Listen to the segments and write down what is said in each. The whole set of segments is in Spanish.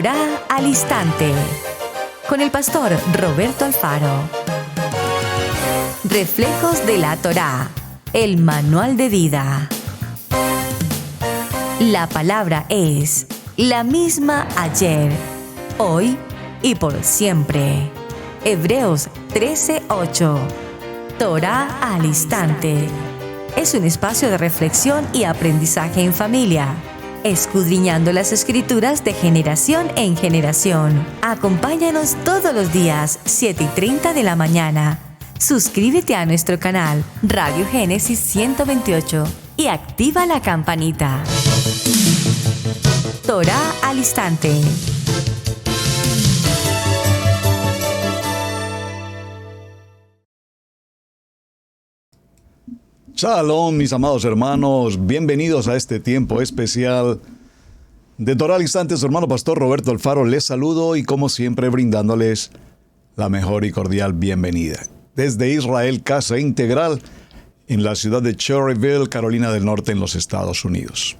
Torá al Instante, con el pastor Roberto Alfaro. Reflejos de la Torá, el manual de vida. La palabra es la misma ayer, hoy y por siempre. Hebreos 13:8. Torá al Instante. Es un espacio de reflexión y aprendizaje en familia, escudriñando las Escrituras de generación en generación. Acompáñanos todos los días, 7:30 de la mañana. Suscríbete a nuestro canal Radio Génesis 128 y activa la campanita. Torá al Instante. Shalom, mis amados hermanos, bienvenidos a este tiempo especial de Torá al Instante. Su hermano pastor Roberto Alfaro les saludo y como siempre brindándoles la mejor y cordial bienvenida. Desde Israel, Casa Integral, en la ciudad de Cherryville, Carolina del Norte, en los Estados Unidos.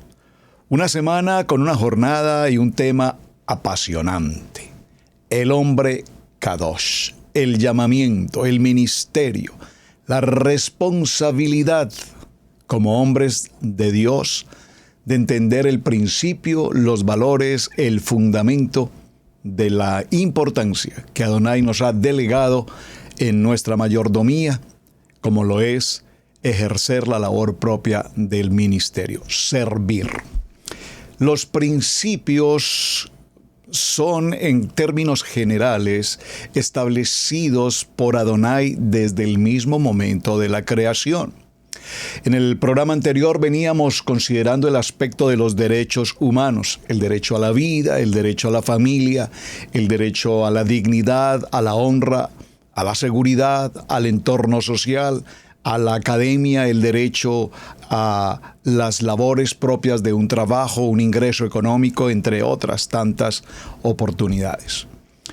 Una semana con una jornada y un tema apasionante. El hombre Kadosh, el llamamiento, el ministerio, la responsabilidad como hombres de Dios de entender el principio, los valores, el fundamento de la importancia que Adonai nos ha delegado en nuestra mayordomía, como lo es ejercer la labor propia del ministerio, servir. Los principios son, en términos generales, establecidos por Adonai desde el mismo momento de la creación. En el programa anterior veníamos considerando el aspecto de los derechos humanos, el derecho a la vida, el derecho a la familia, el derecho a la dignidad, a la honra, a la seguridad, al entorno social, a la academia, el derecho a las labores propias de un trabajo, un ingreso económico, entre otras tantas oportunidades.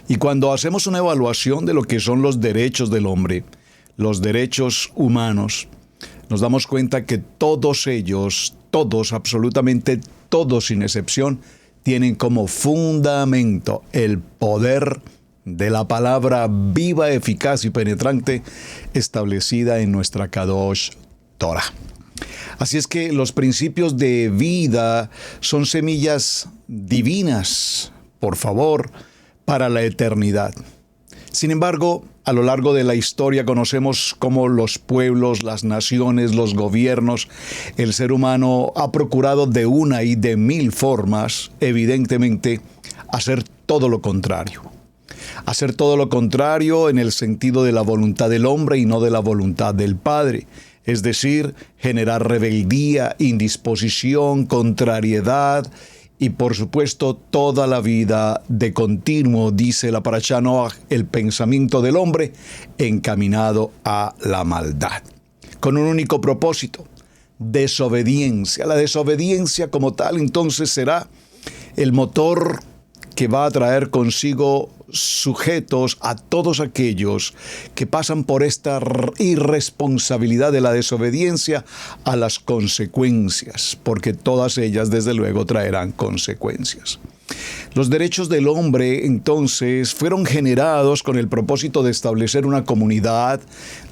Y cuando hacemos una evaluación de lo que son los derechos del hombre, los derechos humanos, nos damos cuenta que todos ellos, todos, absolutamente todos sin excepción, tienen como fundamento el poder de la palabra viva, eficaz y penetrante establecida en nuestra Kadosh Torah. Así es que los principios de vida son semillas divinas, por favor, para la eternidad. Sin embargo, a lo largo de la historia conocemos cómo los pueblos, las naciones, los gobiernos, el ser humano ha procurado de una y de mil formas, evidentemente, hacer todo lo contrario. Hacer todo lo contrario en el sentido de la voluntad del hombre y no de la voluntad del Padre. Es decir, generar rebeldía, indisposición, contrariedad y, por supuesto, toda la vida de continuo, dice la Parashá Noach, el pensamiento del hombre encaminado a la maldad. Con un único propósito, desobediencia. La desobediencia como tal, entonces, será el motor que va a traer consigo sujetos a todos aquellos que pasan por esta irresponsabilidad de la desobediencia a las consecuencias, porque todas ellas desde luego traerán consecuencias. Los derechos del hombre, entonces, fueron generados con el propósito de establecer una comunidad,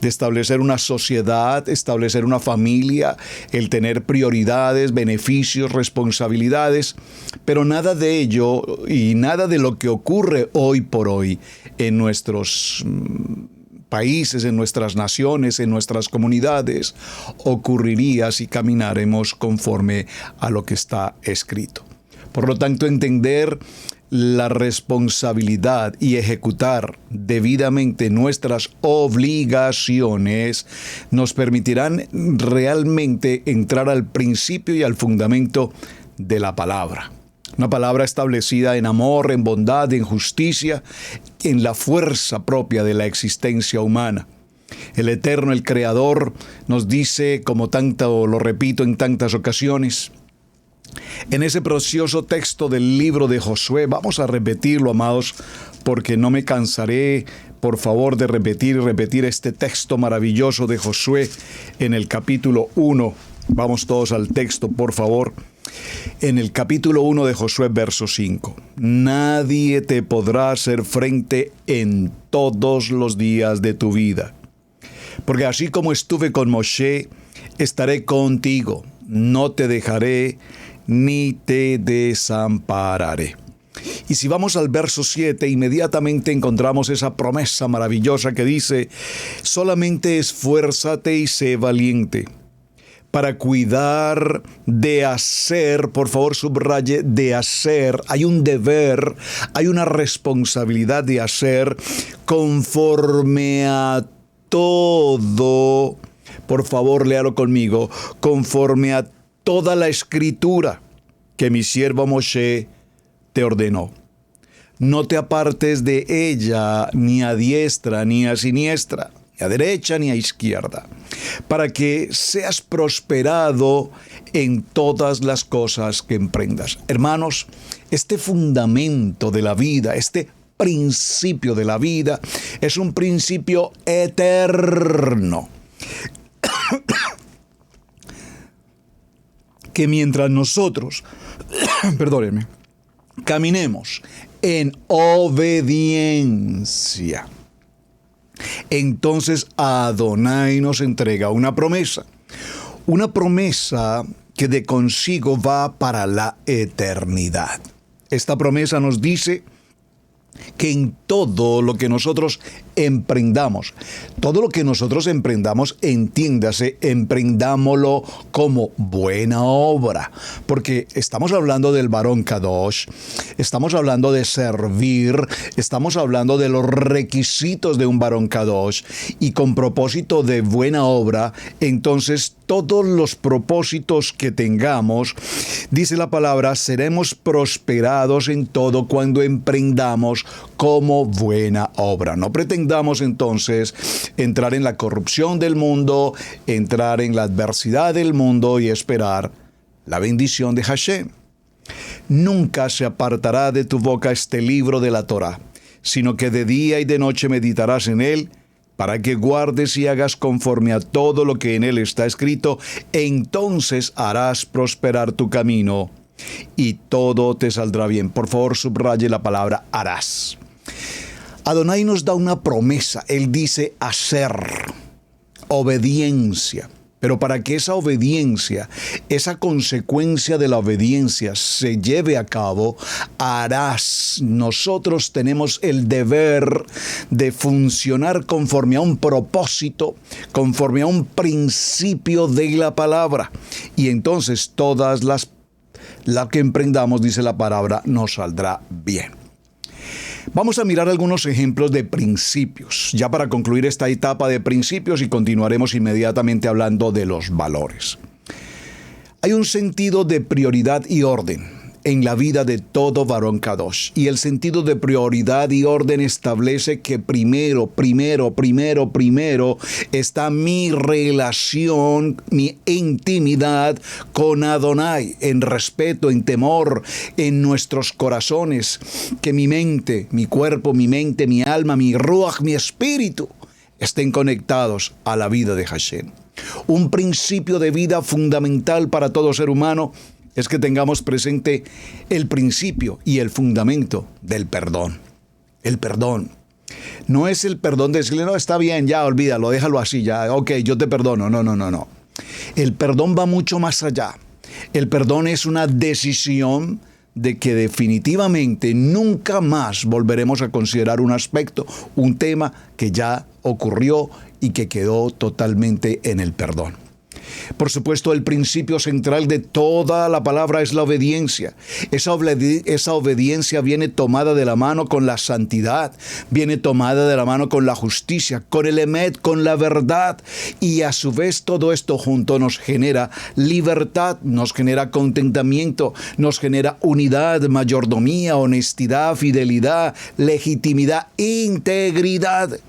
de establecer una sociedad, establecer una familia, el tener prioridades, beneficios, responsabilidades, pero nada de ello y nada de lo que ocurre hoy por hoy en nuestros países, en nuestras naciones, en nuestras comunidades, ocurriría si camináramos conforme a lo que está escrito. Por lo tanto, entender la responsabilidad y ejecutar debidamente nuestras obligaciones nos permitirán realmente entrar al principio y al fundamento de la palabra. Una palabra establecida en amor, en bondad, en justicia, en la fuerza propia de la existencia humana. El Eterno, el Creador, nos dice, como tanto lo repito en tantas ocasiones, en ese precioso texto del libro de Josué, vamos a repetirlo, amados, porque no me cansaré, por favor, de repetir este texto maravilloso de Josué en el capítulo 1. Vamos todos al texto, por favor. En el capítulo 1 de Josué, verso 5. Nadie te podrá hacer frente en todos los días de tu vida. Porque así como estuve con Moshe, estaré contigo. No te dejaré ni te desampararé. Y si vamos al verso 7, inmediatamente encontramos esa promesa maravillosa que dice: solamente esfuérzate y sé valiente para cuidar de hacer, por favor subraye, de hacer. Hay un deber, hay una responsabilidad de hacer conforme a todo, por favor léalo conmigo, conforme a toda la escritura que mi siervo Moshe te ordenó. No te apartes de ella ni a diestra ni a siniestra, ni a derecha ni a izquierda, para que seas prosperado en todas las cosas que emprendas. Hermanos, este fundamento de la vida, este principio de la vida, es un principio eterno. Que mientras nosotros, perdónenme, caminemos en obediencia, entonces Adonai nos entrega una promesa que de consigo va para la eternidad. Esta promesa nos dice que en todo lo que nosotros emprendamos, entiéndase, emprendámoslo como buena obra, porque estamos hablando del varón Kadosh, estamos hablando de servir, estamos hablando de los requisitos de un varón Kadosh, y con propósito de buena obra, entonces todos los propósitos que tengamos, dice la palabra, seremos prosperados en todo cuando emprendamos como buena obra. No pretendamos entonces entrar en la corrupción del mundo, entrar en la adversidad del mundo y esperar la bendición de Hashem. Nunca se apartará de tu boca este libro de la Torá, sino que de día y de noche meditarás en él, para que guardes y hagas conforme a todo lo que en él está escrito. Entonces harás prosperar tu camino y todo te saldrá bien. Por favor, subraye la palabra harás. Adonai nos da una promesa. Él dice hacer, obediencia. Pero para que esa obediencia, esa consecuencia de la obediencia se lleve a cabo, harás. Nosotros tenemos el deber de funcionar conforme a un propósito, conforme a un principio de la palabra. Y entonces la que emprendamos, dice la palabra, nos saldrá bien. Vamos a mirar algunos ejemplos de principios, ya para concluir esta etapa de principios, y continuaremos inmediatamente hablando de los valores. Hay un sentido de prioridad y orden en la vida de todo varón Kadosh, y el sentido de prioridad y orden establece que primero está mi relación, mi intimidad con Adonai, en respeto, en temor, en nuestros corazones, que mi mente, mi cuerpo, mi mente, mi alma, mi ruach, mi espíritu estén conectados a la vida de Hashem. Un principio de vida fundamental para todo ser humano es que tengamos presente el principio y el fundamento del perdón. El perdón. No es el perdón de decirle, no, está bien, ya, olvídalo, déjalo así, ya, ok, yo te perdono. No. El perdón va mucho más allá. El perdón es una decisión de que definitivamente nunca más volveremos a considerar un aspecto, un tema que ya ocurrió y que quedó totalmente en el perdón. Por supuesto, el principio central de toda la palabra es la obediencia. Esa obediencia viene tomada de la mano con la santidad, viene tomada de la mano con la justicia, con el emet, con la verdad. Y a su vez todo esto junto nos genera libertad, nos genera contentamiento, nos genera unidad, mayordomía, honestidad, fidelidad, legitimidad, integridad.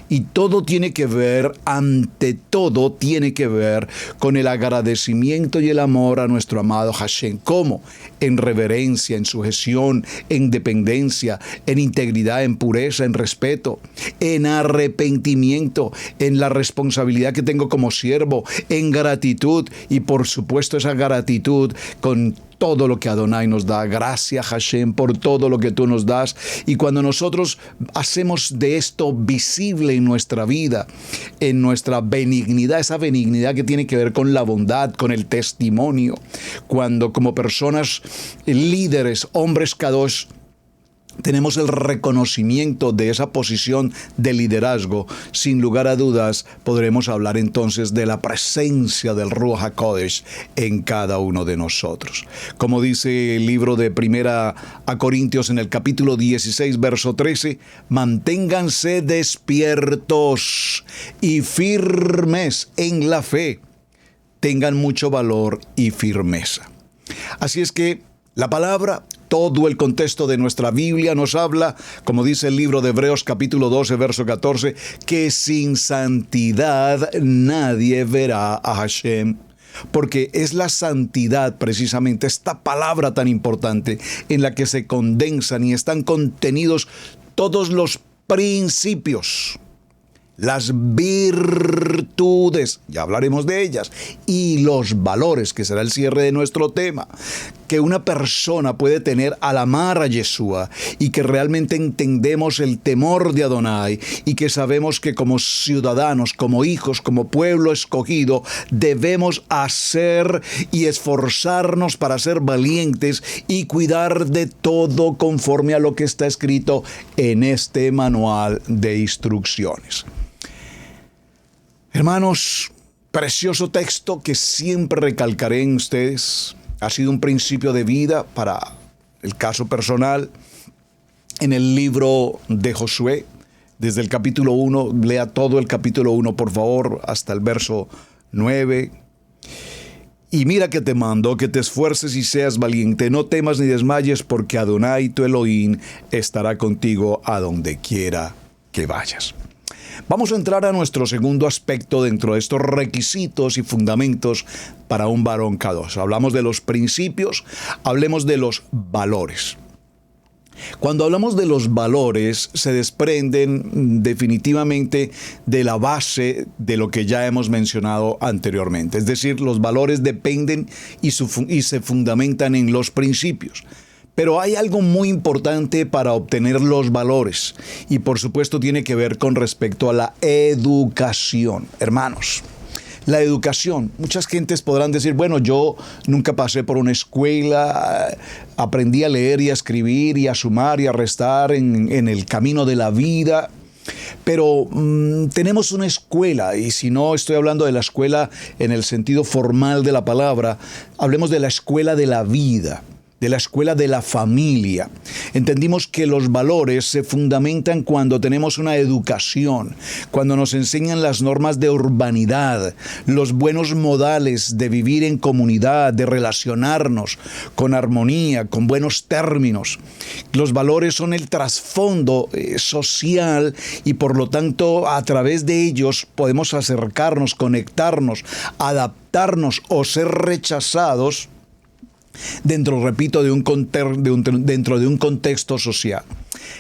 Y todo tiene que ver, ante todo tiene que ver con el agradecimiento y el amor a nuestro amado Hashem. ¿Cómo? En reverencia, en sujeción, en dependencia, en integridad, en pureza, en respeto, en arrepentimiento, en la responsabilidad que tengo como siervo, en gratitud, y por supuesto esa gratitud con todo lo que Adonai nos da. Gracias, Hashem, por todo lo que tú nos das. Y cuando nosotros hacemos de esto visible en nuestra vida, en nuestra benignidad, esa benignidad que tiene que ver con la bondad, con el testimonio, cuando como personas líderes, hombres kadosh, tenemos el reconocimiento de esa posición de liderazgo, sin lugar a dudas podremos hablar entonces de la presencia del Ruach HaKodesh en cada uno de nosotros. Como dice el libro de Primera a Corintios en el capítulo 16, verso 13, manténganse despiertos y firmes en la fe, tengan mucho valor y firmeza. Así es que la palabra, todo el contexto de nuestra Biblia nos habla, como dice el libro de Hebreos capítulo 12, verso 14, que sin santidad nadie verá a Hashem. Porque es la santidad, precisamente, esta palabra tan importante en la que se condensan y están contenidos todos los principios, las virtudes, ya hablaremos de ellas, y los valores, que será el cierre de nuestro tema, que una persona puede tener al amar a Yeshua y que realmente entendemos el temor de Adonai y que sabemos que como ciudadanos, como hijos, como pueblo escogido, debemos hacer y esforzarnos para ser valientes y cuidar de todo conforme a lo que está escrito en este manual de instrucciones. Hermanos, precioso texto que siempre recalcaré en ustedes. Ha sido un principio de vida para el caso personal. En el libro de Josué, desde el capítulo 1, lea todo el capítulo 1, por favor, hasta el verso 9. Y mira que te mando, que te esfuerces y seas valiente, no temas ni desmayes, porque Adonai tu Elohim estará contigo a donde quiera que vayas. Vamos a entrar a nuestro segundo aspecto dentro de estos requisitos y fundamentos para un varón kadosh. Hablamos de los principios, hablemos de los valores. Cuando hablamos de los valores, se desprenden definitivamente de la base de lo que ya hemos mencionado anteriormente. Es decir, los valores dependen y se fundamentan en los principios. Pero hay algo muy importante para obtener los valores y por supuesto tiene que ver con respecto a la educación. Hermanos, la educación, muchas gentes podrán decir, bueno, yo nunca pasé por una escuela, aprendí a leer y a escribir y a sumar y a restar en el camino de la vida. Pero tenemos una escuela, y si no estoy hablando de la escuela en el sentido formal de la palabra, hablemos de la escuela de la vida, de la escuela de la familia. Entendimos que los valores se fundamentan cuando tenemos una educación, cuando nos enseñan las normas de urbanidad, los buenos modales de vivir en comunidad, de relacionarnos con armonía, con buenos términos. Los valores son el trasfondo social y por lo tanto a través de ellos podemos acercarnos, conectarnos, adaptarnos o ser rechazados dentro, repito, dentro de un contexto social.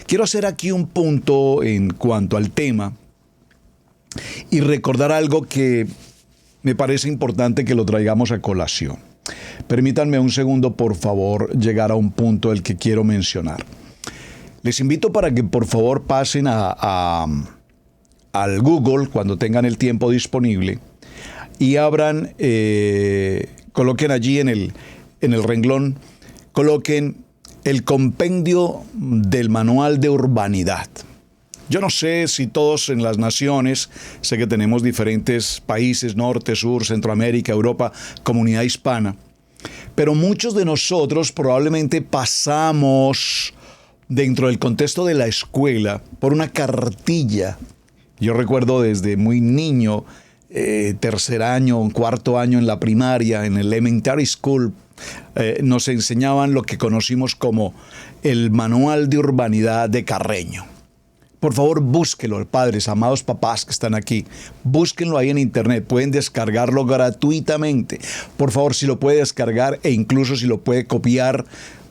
Quiero hacer aquí un punto en cuanto al tema y recordar algo que me parece importante que lo traigamos a colación. Permítanme un segundo, por favor, llegar a un punto el que quiero mencionar. Les invito para que por favor pasen al Google cuando tengan el tiempo disponible y abran, coloquen allí en el renglón, coloquen el compendio del manual de urbanidad. Yo no sé si todos en las naciones, sé que tenemos diferentes países, norte, sur, Centroamérica, Europa, comunidad hispana, pero muchos de nosotros probablemente pasamos dentro del contexto de la escuela por una cartilla. Yo recuerdo desde muy niño, tercer año, cuarto año en la primaria, en el elementary school, nos enseñaban lo que conocimos como el manual de urbanidad de Carreño. Por favor, búsquenlo, padres, amados papás que están aquí. Búsquenlo ahí en internet. Pueden descargarlo gratuitamente. Por favor, si lo puede descargar e incluso si lo puede copiar,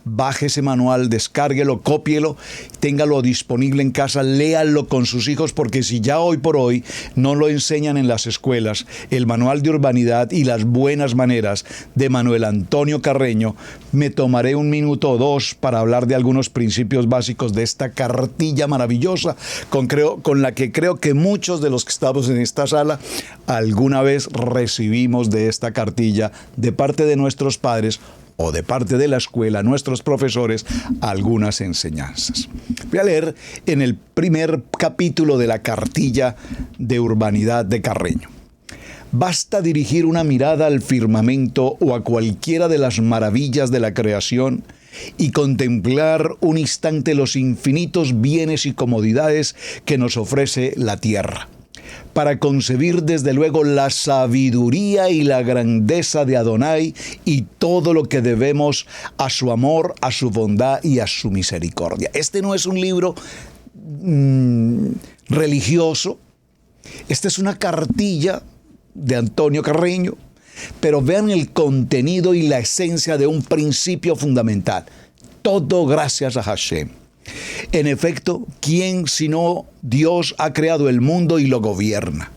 baje ese manual, descárguelo, cópielo, téngalo disponible en casa, léalo con sus hijos, porque si ya hoy por hoy no lo enseñan en las escuelas, el manual de urbanidad y las buenas maneras de Manuel Antonio Carreño, me tomaré 1 minuto o 2 para hablar de algunos principios básicos de esta cartilla maravillosa con la que creo que muchos de los que estamos en esta sala alguna vez recibimos de esta cartilla de parte de nuestros padres o de parte de la escuela, nuestros profesores, algunas enseñanzas. Voy a leer en el primer capítulo de la cartilla de urbanidad de Carreño. Basta dirigir una mirada al firmamento o a cualquiera de las maravillas de la creación y contemplar un instante los infinitos bienes y comodidades que nos ofrece la tierra, para concebir desde luego la sabiduría y la grandeza de Adonai y todo lo que debemos a su amor, a su bondad y a su misericordia. Este no es un libro religioso, esta es una cartilla de Antonio Carreño, pero vean el contenido y la esencia de un principio fundamental. Todo gracias a Hashem. En efecto, ¿quién sino Dios ha creado el mundo y lo gobierna?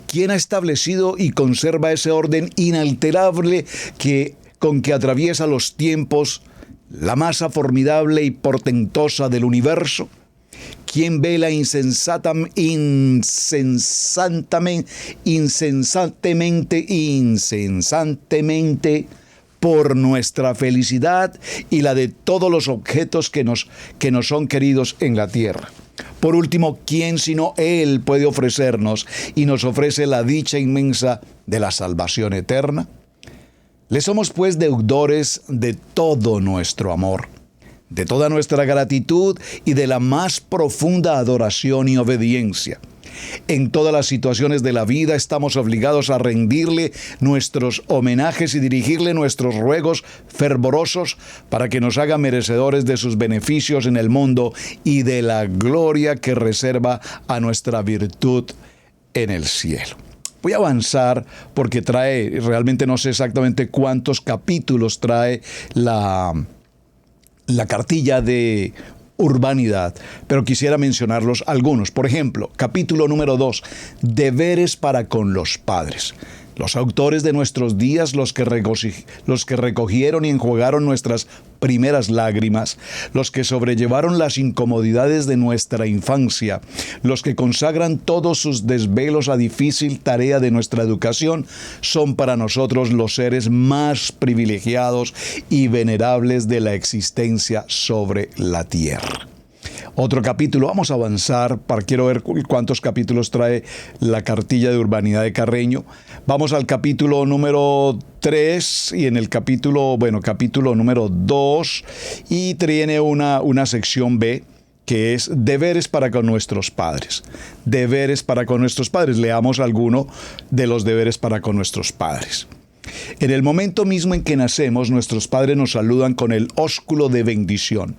¿Quién ha establecido y conserva ese orden inalterable con que atraviesa los tiempos, la masa formidable y portentosa del universo? ¿Quién vela incesantemente por nuestra felicidad y la de todos los objetos que nos son queridos en la tierra? Por último, ¿quién sino Él puede ofrecernos y nos ofrece la dicha inmensa de la salvación eterna? Le somos pues deudores de todo nuestro amor, de toda nuestra gratitud y de la más profunda adoración y obediencia. En todas las situaciones de la vida estamos obligados a rendirle nuestros homenajes y dirigirle nuestros ruegos fervorosos para que nos haga merecedores de sus beneficios en el mundo y de la gloria que reserva a nuestra virtud en el cielo. Voy a avanzar porque realmente no sé exactamente cuántos capítulos trae la cartilla de urbanidad, pero quisiera mencionarlos algunos. Por ejemplo, capítulo número 2, deberes para con los padres. Los autores de nuestros días, los que recogieron y enjuagaron nuestras primeras lágrimas, los que sobrellevaron las incomodidades de nuestra infancia, los que consagran todos sus desvelos a difícil tarea de nuestra educación, son para nosotros los seres más privilegiados y venerables de la existencia sobre la tierra. Otro capítulo, vamos a avanzar, quiero ver cuántos capítulos trae la cartilla de urbanidad de Carreño. Vamos al capítulo número 3 y en el capítulo número 2 y tiene una sección B que es deberes para con nuestros padres. Deberes para con nuestros padres. Leamos alguno de los deberes para con nuestros padres. En el momento mismo en que nacemos, nuestros padres nos saludan con el ósculo de bendición.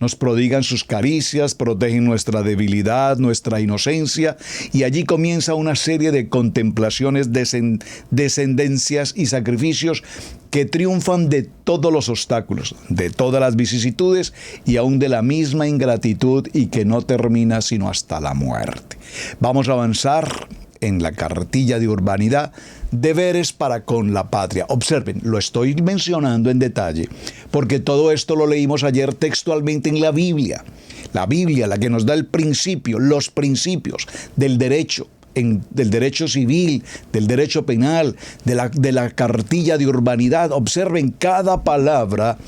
Nos prodigan sus caricias, protegen nuestra debilidad, nuestra inocencia, y allí comienza una serie de contemplaciones, descendencias y sacrificios que triunfan de todos los obstáculos, de todas las vicisitudes y aún de la misma ingratitud y que no termina sino hasta la muerte. Vamos a avanzar en la cartilla de urbanidad, deberes para con la patria. Observen, lo estoy mencionando en detalle, porque todo esto lo leímos ayer textualmente en la Biblia. La Biblia, la que nos da los principios del derecho, del derecho civil, del derecho penal, de la cartilla de urbanidad. Observen, cada palabra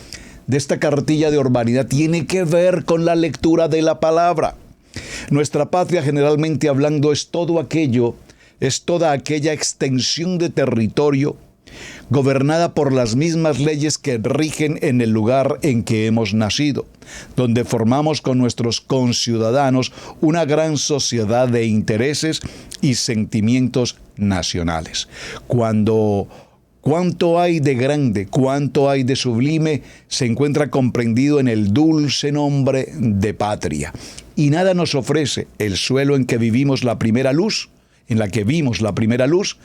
de esta cartilla de urbanidad tiene que ver con la lectura de la palabra. Nuestra patria, generalmente hablando, es toda aquella extensión de territorio gobernada por las mismas leyes que rigen en el lugar en que hemos nacido, donde formamos con nuestros conciudadanos una gran sociedad de intereses y sentimientos nacionales. Cuánto hay de grande, cuánto hay de sublime, se encuentra comprendido en el dulce nombre de patria. Y nada nos ofrece el suelo en que vivimos la primera luz, en la que vimos la primera luz,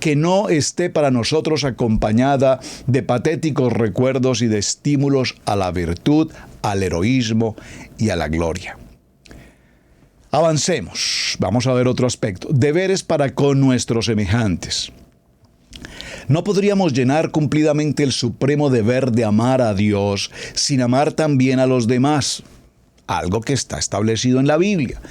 que no esté para nosotros acompañada de patéticos recuerdos y de estímulos a la virtud, al heroísmo y a la gloria. Avancemos. Vamos a ver otro aspecto. Deberes para con nuestros semejantes. No podríamos llenar cumplidamente el supremo deber de amar a Dios sin amar también a los demás. Algo que está establecido en la Biblia,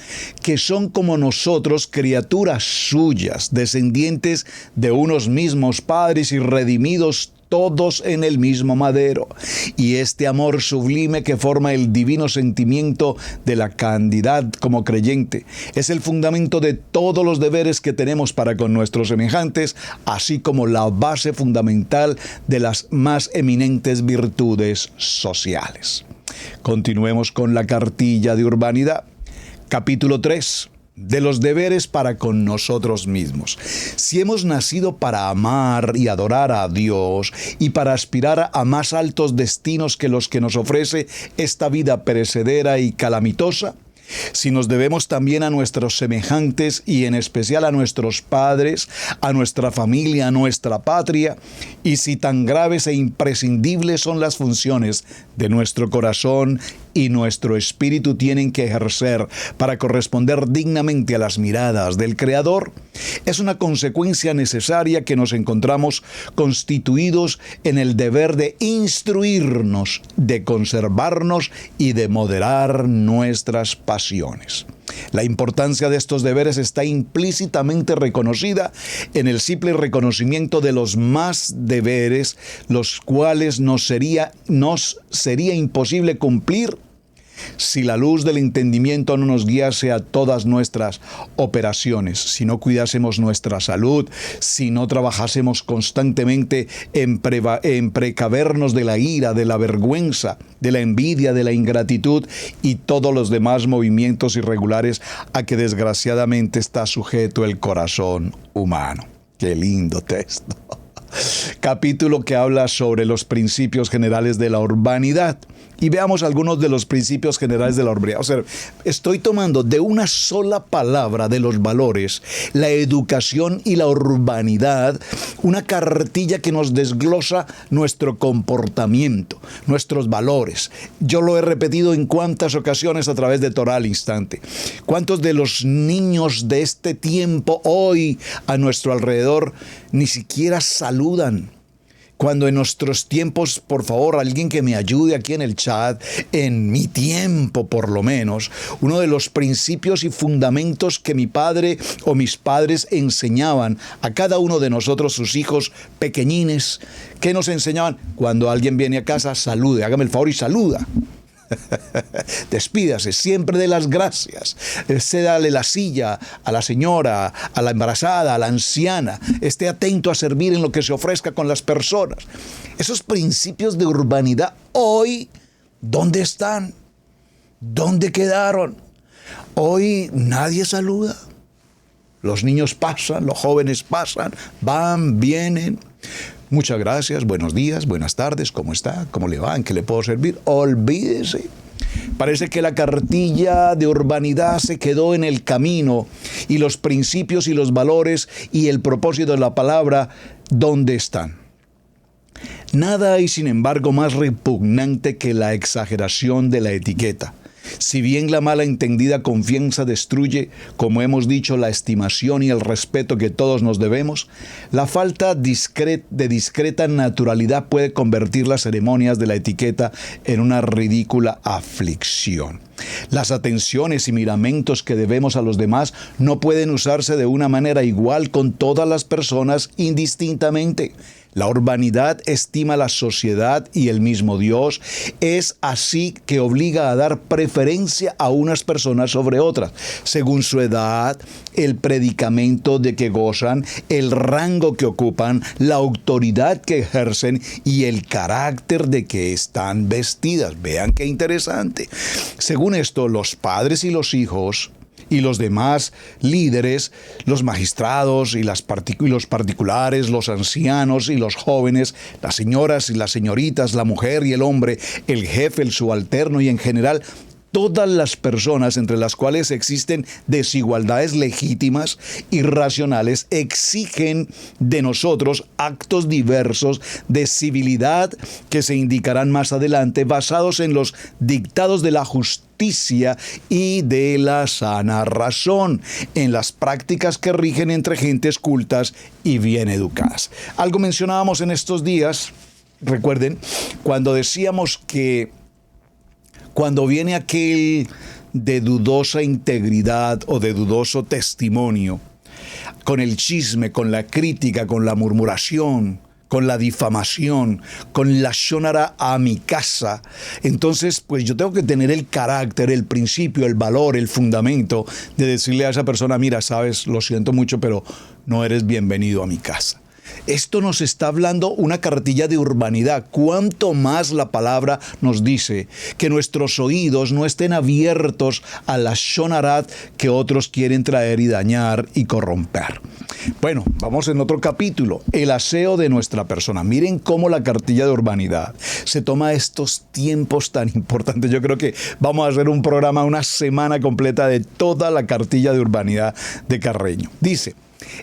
que son como nosotros, criaturas suyas, descendientes de unos mismos padres y redimidos todos en el mismo madero. Y este amor sublime que forma el divino sentimiento de la candidad como creyente es el fundamento de todos los deberes que tenemos para con nuestros semejantes, así como la base fundamental de las más eminentes virtudes sociales. Continuemos con la cartilla de urbanidad. Capítulo 3. De los deberes para con nosotros mismos. Si hemos nacido para amar y adorar a Dios y para aspirar a más altos destinos que los que nos ofrece esta vida perecedera y calamitosa, si nos debemos también a nuestros semejantes y en especial a nuestros padres, a nuestra familia, a nuestra patria, y si tan graves e imprescindibles son las funciones de nuestro corazón y nuestro espíritu tienen que ejercer para corresponder dignamente a las miradas del Creador, es una consecuencia necesaria que nos encontramos constituidos en el deber de instruirnos, de conservarnos y de moderar nuestras pasiones. La importancia de estos deberes está implícitamente reconocida en el simple reconocimiento de los más deberes, los cuales nos sería imposible cumplir si la luz del entendimiento no nos guiase a todas nuestras operaciones, si no cuidásemos nuestra salud, si no trabajásemos constantemente en precavernos de la ira, de la vergüenza, de la envidia, de la ingratitud y todos los demás movimientos irregulares a que desgraciadamente está sujeto el corazón humano. ¡Qué lindo texto! Capítulo que habla sobre los principios generales de la urbanidad. Y veamos algunos de los principios generales de la urbanidad. O sea, estoy tomando de una sola palabra de los valores, la educación y la urbanidad, una cartilla que nos desglosa nuestro comportamiento, nuestros valores. Yo lo he repetido en cuántas ocasiones a través de Torá al Instante. ¿Cuántos de los niños de este tiempo hoy a nuestro alrededor ni siquiera saludan? Cuando en nuestros tiempos, por favor, alguien que me ayude aquí en el chat, en mi tiempo por lo menos, uno de los principios y fundamentos que mi padre o mis padres enseñaban a cada uno de nosotros, sus hijos pequeñines, ¿qué nos enseñaban? Cuando alguien viene a casa, salude, hágame el favor y saluda. Despídase, siempre de las gracias. Cédale la silla a la señora, a la embarazada, a la anciana. Esté atento a servir en lo que se ofrezca con las personas. Esos principios de urbanidad hoy, ¿dónde están? ¿Dónde quedaron? Hoy nadie saluda. Los niños pasan, los jóvenes pasan, van, vienen. Muchas gracias, buenos días, buenas tardes, ¿cómo está? ¿Cómo le va? ¿En qué le puedo servir? Olvídese. Parece que la cartilla de urbanidad se quedó en el camino y los principios y los valores y el propósito de la palabra, ¿dónde están? Nada hay, sin embargo, más repugnante que la exageración de la etiqueta. Si bien la mala entendida confianza destruye, como hemos dicho, la estimación y el respeto que todos nos debemos, la falta de discreta naturalidad puede convertir las ceremonias de la etiqueta en una ridícula aflicción. Las atenciones y miramentos que debemos a los demás no pueden usarse de una manera igual con todas las personas indistintamente. La urbanidad estima la sociedad y el mismo Dios. Es así que obliga a dar preferencia a unas personas sobre otras, según su edad, el predicamento de que gozan, el rango que ocupan, la autoridad que ejercen y el carácter de que están vestidas. Vean qué interesante. Según esto, los padres y los hijos y los demás líderes, los magistrados y los particulares, los ancianos y los jóvenes, las señoras y las señoritas, la mujer y el hombre, el jefe, el subalterno y en general, Todas las personas entre las cuales existen desigualdades legítimas y racionales exigen de nosotros actos diversos de civilidad que se indicarán más adelante, basados en los dictados de la justicia y de la sana razón, en las prácticas que rigen entre gentes cultas y bien educadas. Algo mencionábamos en estos días, recuerden, cuando decíamos que cuando viene aquel de dudosa integridad o de dudoso testimonio, con el chisme, con la crítica, con la murmuración, con la difamación, con la shonara a mi casa, entonces pues yo tengo que tener el carácter, el principio, el valor, el fundamento de decirle a esa persona, mira, sabes, lo siento mucho, pero no eres bienvenido a mi casa. Esto nos está hablando una cartilla de urbanidad. Cuanto más la palabra nos dice que nuestros oídos no estén abiertos a la shonarat que otros quieren traer y dañar y corromper. Bueno, vamos en otro capítulo, el aseo de nuestra persona. Miren cómo la cartilla de urbanidad se toma estos tiempos tan importantes. Yo creo que vamos a hacer un programa, una semana completa de toda la cartilla de urbanidad de Carreño. Dice: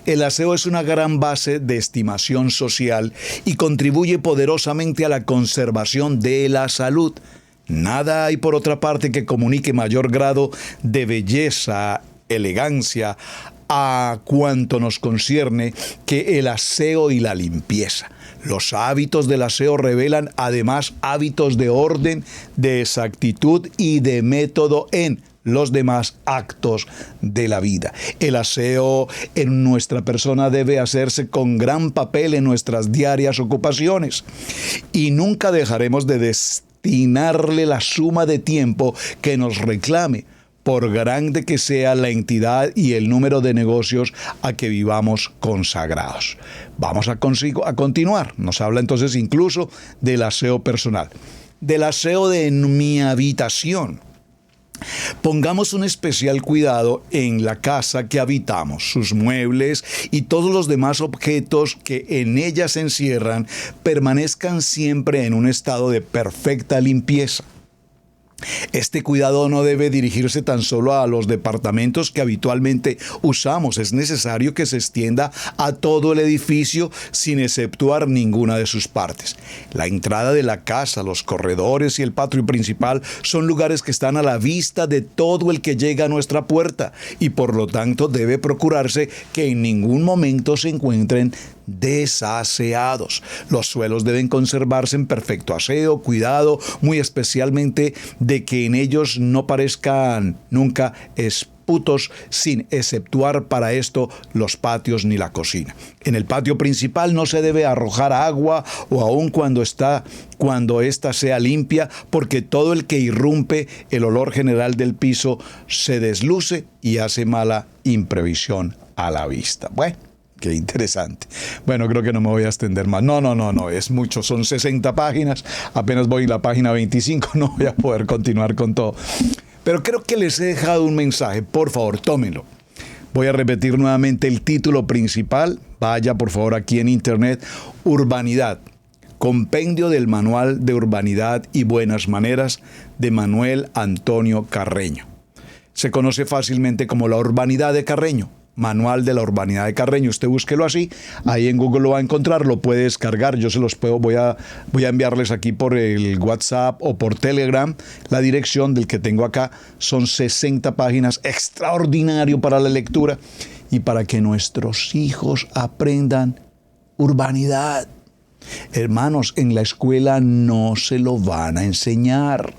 el aseo es una gran base de estimación social y contribuye poderosamente a la conservación de la salud. Nada hay, por otra parte, que comunique mayor grado de belleza, elegancia, a cuanto nos concierne, que el aseo y la limpieza. Los hábitos del aseo revelan además hábitos de orden, de exactitud y de método en los demás actos de la vida. El aseo en nuestra persona debe hacerse con gran papel en nuestras diarias ocupaciones y nunca dejaremos de destinarle la suma de tiempo que nos reclame, por grande que sea la entidad y el número de negocios a que vivamos consagrados. Vamos a continuar. Nos habla entonces incluso del aseo personal, del aseo de mi habitación. Pongamos un especial cuidado en la casa que habitamos, sus muebles y todos los demás objetos que en ella se encierran permanezcan siempre en un estado de perfecta limpieza. Este cuidado no debe dirigirse tan solo a los departamentos que habitualmente usamos. Es necesario que se extienda a todo el edificio sin exceptuar ninguna de sus partes. La entrada de la casa, los corredores y el patio principal son lugares que están a la vista de todo el que llega a nuestra puerta y por lo tanto debe procurarse que en ningún momento se encuentren desaseados. Los suelos deben conservarse en perfecto aseo, cuidado muy especialmente de que en ellos no parezcan nunca esputos, sin exceptuar para esto los patios ni la cocina. En el patio principal no se debe arrojar agua o aun cuando ésta sea limpia, porque todo el que irrumpe el olor general del piso se desluce y hace mala imprevisión a la vista. Bueno, qué interesante. Bueno, creo que no me voy a extender más. No, es mucho. Son 60 páginas. Apenas voy en la página 25. No voy a poder continuar con todo. Pero creo que les he dejado un mensaje. Por favor, tómenlo. Voy a repetir nuevamente el título principal. Vaya, por favor, aquí en internet. Urbanidad. Compendio del Manual de Urbanidad y Buenas Maneras de Manuel Antonio Carreño. Se conoce fácilmente como la Urbanidad de Carreño. Manual de la Urbanidad de Carreño. Usted búsquelo así, ahí en Google lo va a encontrar, lo puede descargar. Yo se los puedo, voy a enviarles aquí por el WhatsApp o por Telegram la dirección del que tengo acá. Son 60 páginas, extraordinario para la lectura y para que nuestros hijos aprendan urbanidad. Hermanos, en la escuela no se lo van a enseñar.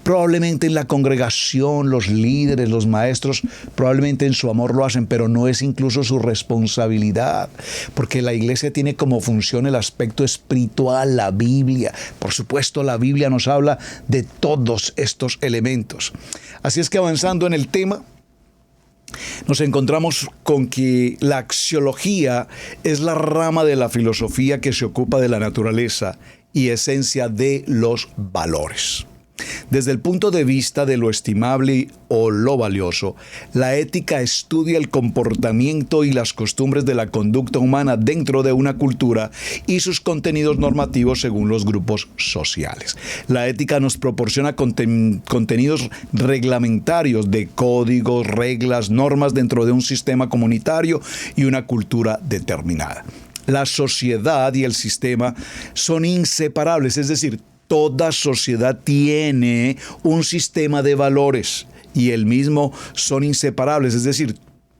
Probablemente en la congregación, los líderes, los maestros, probablemente en su amor lo hacen, pero no es incluso su responsabilidad, porque la iglesia tiene como función el aspecto espiritual, la Biblia. Por supuesto, la Biblia nos habla de todos estos elementos. Así es que avanzando en el tema, nos encontramos con que la axiología es la rama de la filosofía que se ocupa de la naturaleza y esencia de los valores. Desde el punto de vista de lo estimable o lo valioso, la ética estudia el comportamiento y las costumbres de la conducta humana dentro de una cultura y sus contenidos normativos según los grupos sociales. La ética nos proporciona contenidos reglamentarios de códigos, reglas, normas dentro de un sistema comunitario y una cultura determinada. La sociedad y el sistema son inseparables, es decir, toda sociedad tiene un sistema de valores y el mismo son inseparables, es decir,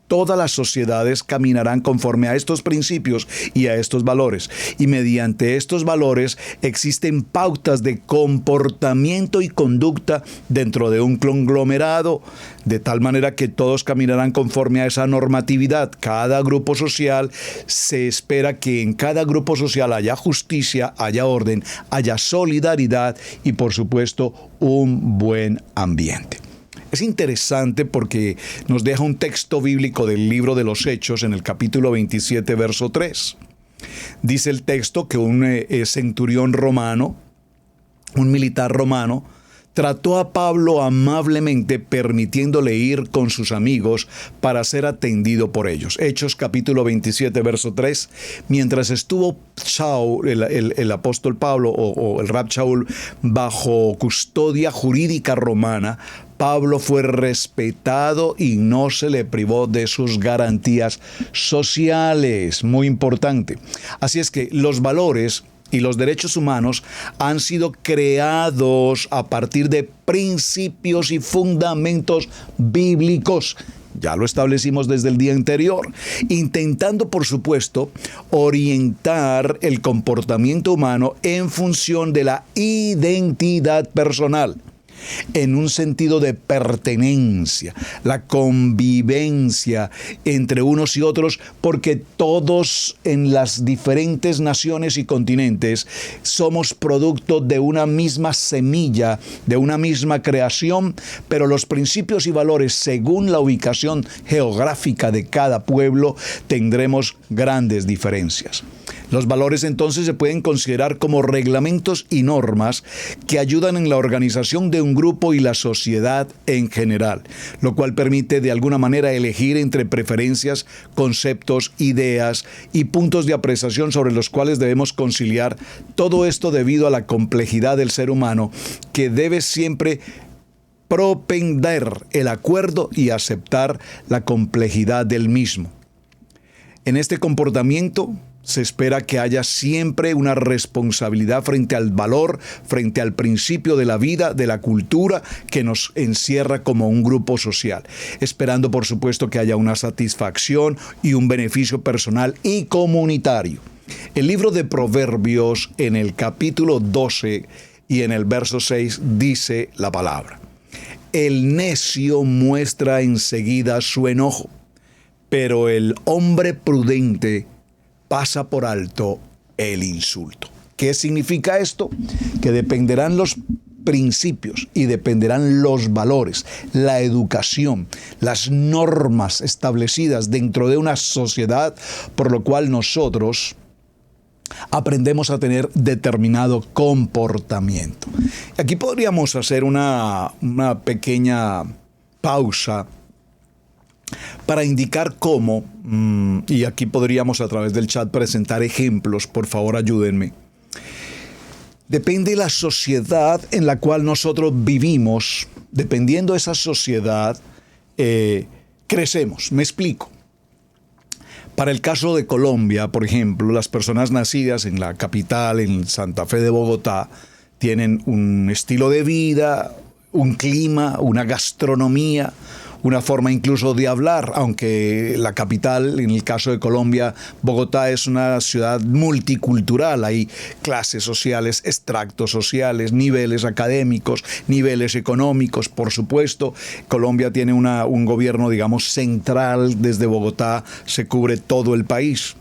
todas las sociedades caminarán conforme a estos principios y a estos valores. Y mediante estos valores existen pautas de comportamiento y conducta dentro de un conglomerado, de tal manera que todos caminarán conforme a esa normatividad. Cada grupo social, se espera que en cada grupo social haya justicia, haya orden, haya solidaridad y, por supuesto, un buen ambiente. Es interesante porque nos deja un texto bíblico del libro de los Hechos en el capítulo 27, verso 3. Dice el texto que un centurión romano, un militar romano, trató a Pablo amablemente, permitiéndole ir con sus amigos para ser atendido por ellos. Hechos capítulo 27, verso 3. Mientras estuvo Saúl, el apóstol Pablo o el rab Saúl bajo custodia jurídica romana, Pablo fue respetado y no se le privó de sus garantías sociales. Muy importante. Así es que los valores y los derechos humanos han sido creados a partir de principios y fundamentos bíblicos. Ya lo establecimos desde el día anterior, intentando, por supuesto, orientar el comportamiento humano en función de la identidad personal, en un sentido de pertenencia, la convivencia entre unos y otros, porque todos en las diferentes naciones y continentes somos producto de una misma semilla, de una misma creación, pero los principios y valores según la ubicación geográfica de cada pueblo tendremos grandes diferencias. Los valores entonces se pueden considerar como reglamentos y normas que ayudan en la organización de un grupo y la sociedad en general, lo cual permite de alguna manera elegir entre preferencias, conceptos, ideas y puntos de apreciación sobre los cuales debemos conciliar todo esto debido a la complejidad del ser humano, que debe siempre propender el acuerdo y aceptar la complejidad del mismo. En este comportamiento se espera que haya siempre una responsabilidad frente al valor, frente al principio de la vida, de la cultura que nos encierra como un grupo social, esperando por supuesto que haya una satisfacción y un beneficio personal y comunitario. El libro de Proverbios en el capítulo 12 y en el verso 6 dice la palabra: el necio muestra enseguida su enojo, pero el hombre prudente pasa por alto el insulto. ¿Qué significa esto? Que dependerán los principios y dependerán los valores, la educación, las normas establecidas dentro de una sociedad, por lo cual nosotros aprendemos a tener determinado comportamiento. Aquí podríamos hacer una pequeña pausa para indicar cómo, y aquí podríamos a través del chat presentar ejemplos, por favor ayúdenme. Depende de la sociedad en la cual nosotros vivimos, dependiendo de esa sociedad, crecemos. Me explico. Para el caso de Colombia, por ejemplo, las personas nacidas en la capital, en Santa Fe de Bogotá, tienen un estilo de vida, un clima, una gastronomía, una forma incluso de hablar, aunque la capital, en el caso de Colombia, Bogotá, es una ciudad multicultural. Hay clases sociales, extractos sociales, niveles académicos, niveles económicos, por supuesto. Colombia tiene un gobierno, digamos, central. Desde Bogotá se cubre todo el país.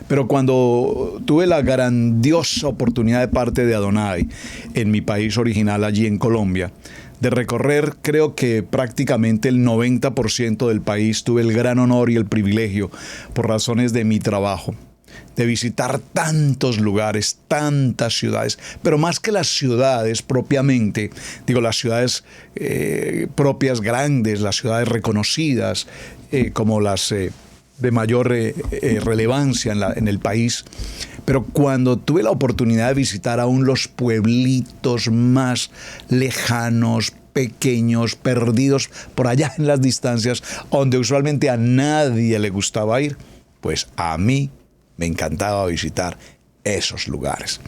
Pero cuando tuve la grandiosa oportunidad de parte de Adonai en mi país original, allí en Colombia, de recorrer, creo que prácticamente el 90% del país, tuve el gran honor y el privilegio, por razones de mi trabajo, de visitar tantos lugares, tantas ciudades, pero más que las ciudades propiamente, digo las ciudades propias grandes, las ciudades reconocidas como las de mayor relevancia en el país, pero cuando tuve la oportunidad de visitar aún los pueblitos más lejanos, pequeños, perdidos por allá en las distancias, donde usualmente a nadie le gustaba ir, pues a mí me encantaba visitar esos lugares.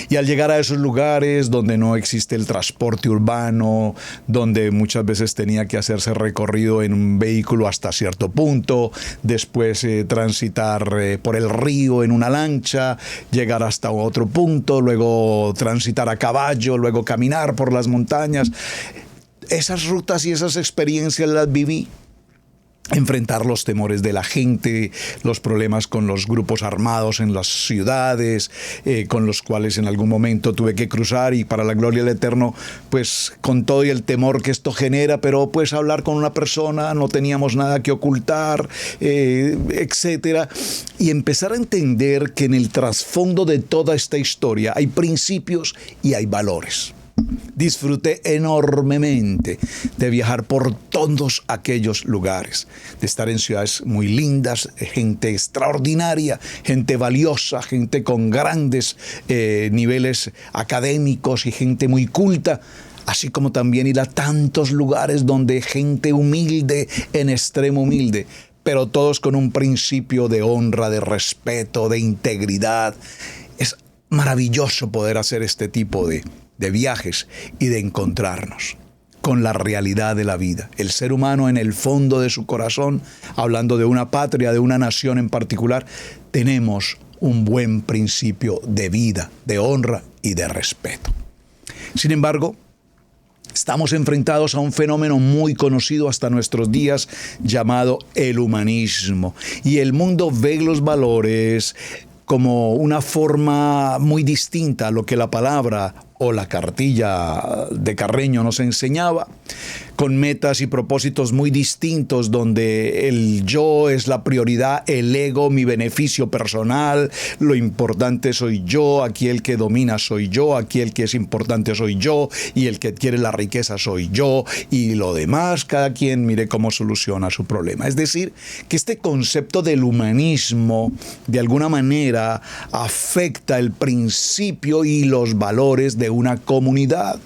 Y al llegar a esos lugares donde no existe el transporte urbano, donde muchas veces tenía que hacerse recorrido en un vehículo hasta cierto punto, después transitar por el río en una lancha, llegar hasta otro punto, luego transitar a caballo, luego caminar por las montañas. Esas rutas y esas experiencias las viví. Enfrentar los temores de la gente, los problemas con los grupos armados en las ciudades, con los cuales en algún momento tuve que cruzar, y para la gloria del Eterno, pues con todo y el temor que esto genera, pero pues hablar con una persona, no teníamos nada que ocultar, etcétera, y empezar a entender que en el trasfondo de toda esta historia hay principios y hay valores. Disfruté enormemente de viajar por todos aquellos lugares, de estar en ciudades muy lindas, gente extraordinaria, gente valiosa, gente con grandes niveles académicos y gente muy culta, así como también ir a tantos lugares donde gente humilde, en extremo humilde, pero todos con un principio de honra, de respeto, de integridad. Es maravilloso poder hacer este tipo de viajes y de encontrarnos con la realidad de la vida. El ser humano en el fondo de su corazón, hablando de una patria, de una nación en particular, tenemos un buen principio de vida, de honra y de respeto. Sin embargo, estamos enfrentados a un fenómeno muy conocido hasta nuestros días llamado el humanismo. Y el mundo ve los valores como una forma muy distinta a lo que la palabra o la cartilla de Carreño nos enseñaba, con metas y propósitos muy distintos, donde el yo es la prioridad, el ego, mi beneficio personal, lo importante soy yo, aquí el que domina soy yo, aquí el que es importante soy yo, y el que quiere la riqueza soy yo, y lo demás, cada quien mire cómo soluciona su problema. Es decir, que este concepto del humanismo, de alguna manera, afecta el principio y los valores de una comunidad.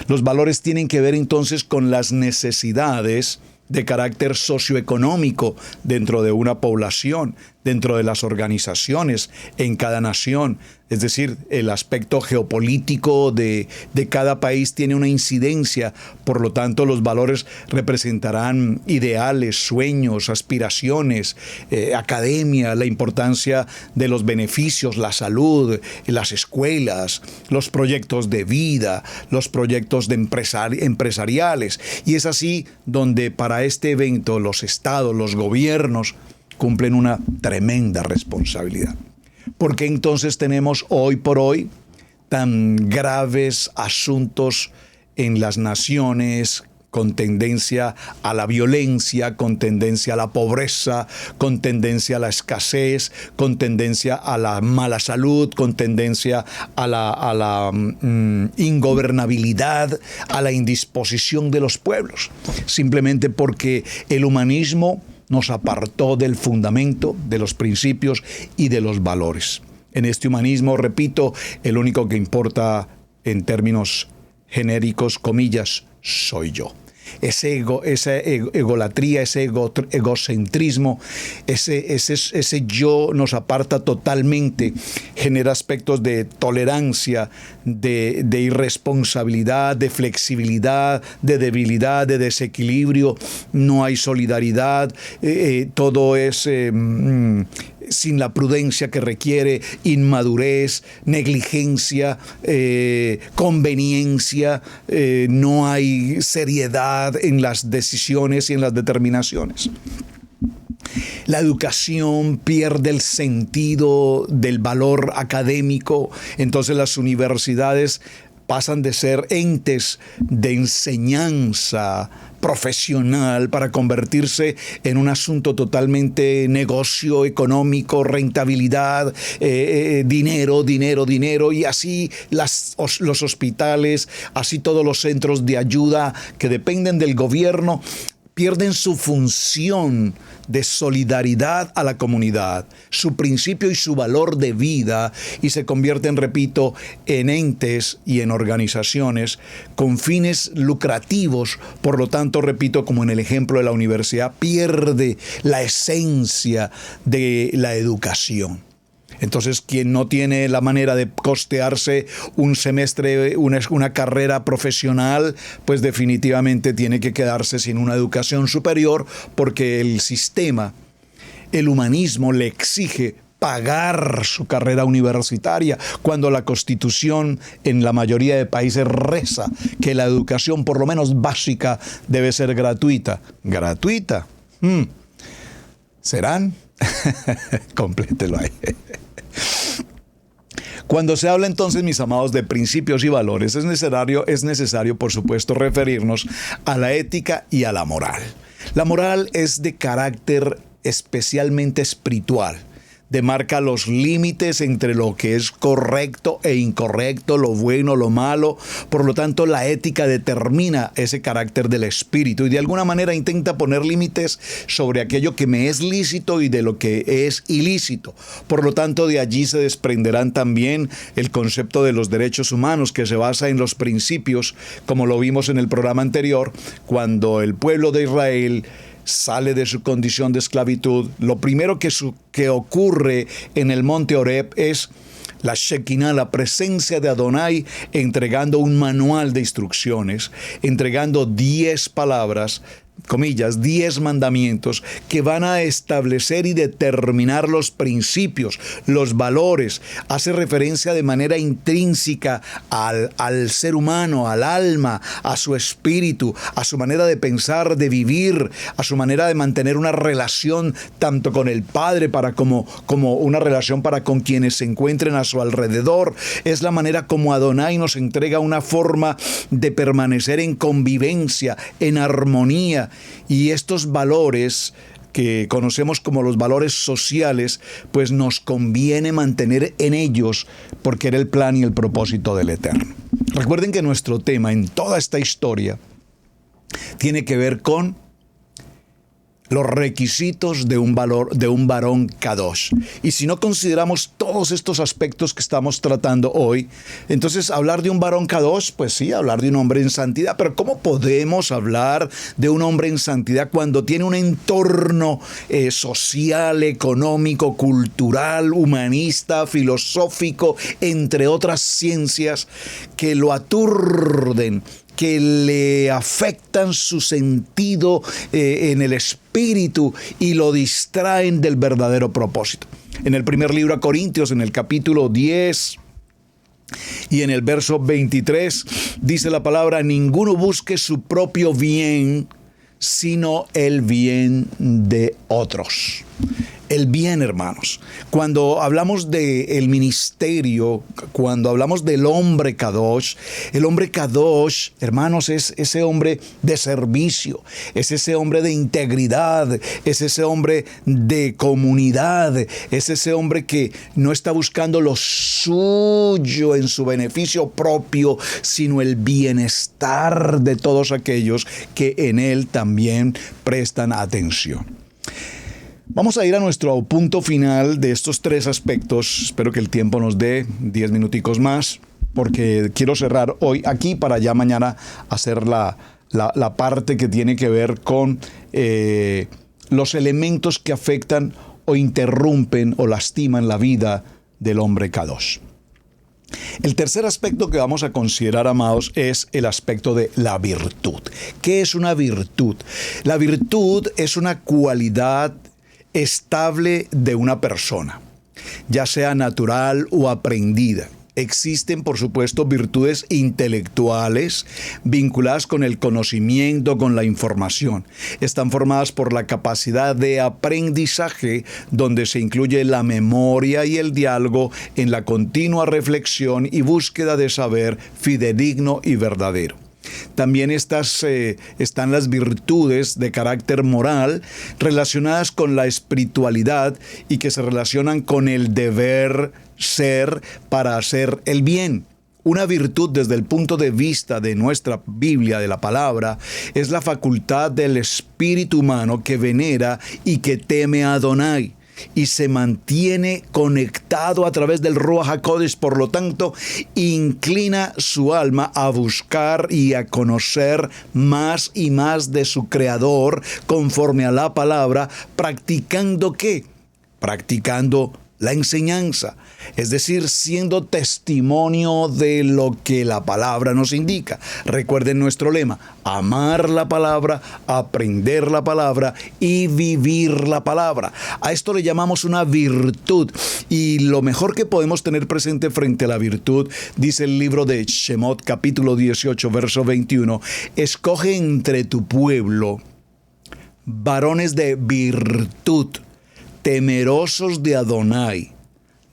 Los valores tienen que ver entonces con las necesidades de carácter socioeconómico dentro de una población, dentro de las organizaciones, en cada nación. Es decir, el aspecto geopolítico de cada país tiene una incidencia. Por lo tanto, los valores representarán ideales, sueños, aspiraciones, academia, la importancia de los beneficios, la salud, las escuelas, los proyectos de vida, los proyectos de empresariales. Y es así donde para este evento los estados, los gobiernos cumplen una tremenda responsabilidad. ¿Por qué entonces tenemos hoy por hoy tan graves asuntos en las naciones con tendencia a la violencia, con tendencia a la pobreza, con tendencia a la escasez, con tendencia a la mala salud, con tendencia a la ingobernabilidad, a la indisposición de los pueblos? Simplemente porque el humanismo nos apartó del fundamento, de los principios y de los valores. En este humanismo, repito, el único que importa en términos genéricos, comillas, soy yo. Esa egolatría, ese egocentrismo, ese yo nos aparta totalmente, genera aspectos de tolerancia, de irresponsabilidad, de flexibilidad, de debilidad, de desequilibrio. No hay solidaridad, todo es sin la prudencia que requiere, inmadurez, negligencia, conveniencia, no hay seriedad en las decisiones y en las determinaciones. La educación pierde el sentido del valor académico, entonces las universidades pasan de ser entes de enseñanza profesional para convertirse en un asunto totalmente negocio, económico, rentabilidad, dinero, y así los hospitales, así todos los centros de ayuda que dependen del gobierno, pierden su función de solidaridad a la comunidad, su principio y su valor de vida, y se convierten, repito, en entes y en organizaciones con fines lucrativos. Por lo tanto, repito, como en el ejemplo de la universidad, pierde la esencia de la educación. Entonces, quien no tiene la manera de costearse un semestre, una carrera profesional, pues definitivamente tiene que quedarse sin una educación superior, porque el sistema, el humanismo, le exige pagar su carrera universitaria, cuando la Constitución en la mayoría de países reza que la educación, por lo menos básica, debe ser gratuita. ¿Gratuita? ¿Serán? Complételo ahí. Cuando se habla entonces, mis amados, de principios y valores, es necesario, por supuesto, referirnos a la ética y a la moral. La moral es de carácter especialmente espiritual. Demarca los límites entre lo que es correcto e incorrecto, lo bueno, lo malo. Por lo tanto, la ética determina ese carácter del espíritu y de alguna manera intenta poner límites sobre aquello que me es lícito y de lo que es ilícito. Por lo tanto, de allí se desprenderán también el concepto de los derechos humanos, que se basa en los principios, como lo vimos en el programa anterior, cuando el pueblo de Israel sale de su condición de esclavitud. Lo primero que ocurre en el monte Horeb es la Shekinah, la presencia de Adonai, entregando un manual de instrucciones, entregando 10 palabras, comillas, 10 mandamientos que van a establecer y determinar los principios, los valores. Hace referencia de manera intrínseca al ser humano, al alma, a su espíritu, a su manera de pensar, de vivir, a su manera de mantener una relación tanto con el Padre como una relación para con quienes se encuentren a su alrededor. Es la manera como Adonai nos entrega una forma de permanecer en convivencia, en armonía. Y estos valores que conocemos como los valores sociales, pues nos conviene mantener en ellos, porque era el plan y el propósito del Eterno. Recuerden que nuestro tema en toda esta historia tiene que ver con los requisitos de un varón kadosh. Y si no consideramos todos estos aspectos que estamos tratando hoy, entonces hablar de un varón kadosh, pues sí, hablar de un hombre en santidad. Pero ¿cómo podemos hablar de un hombre en santidad cuando tiene un entorno social, económico, cultural, humanista, filosófico, entre otras ciencias, que lo aturden, que le afectan su sentido en el espíritu y lo distraen del verdadero propósito? En el primer libro a Corintios, en el capítulo 10 y en el verso 23, dice la palabra: ninguno busque su propio bien, sino el bien de otros. El bien, hermanos. Cuando hablamos del ministerio, cuando hablamos del hombre kadosh, el hombre kadosh, hermanos, es ese hombre de servicio, es ese hombre de integridad, es ese hombre de comunidad, es ese hombre que no está buscando lo suyo en su beneficio propio, sino el bienestar de todos aquellos que en él también prestan atención. Vamos a ir a nuestro punto final de estos 3 aspectos. Espero que el tiempo nos dé 10 minuticos más, porque quiero cerrar hoy aquí para ya mañana hacer la parte que tiene que ver con los elementos que afectan o interrumpen o lastiman la vida del hombre kadosh. El tercer aspecto que vamos a considerar, amados, es el aspecto de la virtud. ¿Qué es una virtud? La virtud es una cualidad estable de una persona, ya sea natural o aprendida. Existen, por supuesto, virtudes intelectuales vinculadas con el conocimiento, con la información. Están formadas por la capacidad de aprendizaje, donde se incluye la memoria y el diálogo en la continua reflexión y búsqueda de saber fidedigno y verdadero. También están las virtudes de carácter moral relacionadas con la espiritualidad y que se relacionan con el deber ser para hacer el bien. Una virtud desde el punto de vista de nuestra Biblia, de la palabra, es la facultad del espíritu humano que venera y que teme a Adonai y se mantiene conectado a través del Ruach HaKodesh. Por lo tanto, inclina su alma a buscar y a conocer más y más de su Creador conforme a la palabra, ¿practicando qué? Practicando la enseñanza, es decir, siendo testimonio de lo que la palabra nos indica. Recuerden nuestro lema: amar la palabra, aprender la palabra y vivir la palabra. A esto le llamamos una virtud, y lo mejor que podemos tener presente frente a la virtud, dice el libro de Shemot, capítulo 18, verso 21, escoge entre tu pueblo varones de virtud, temerosos de Adonai,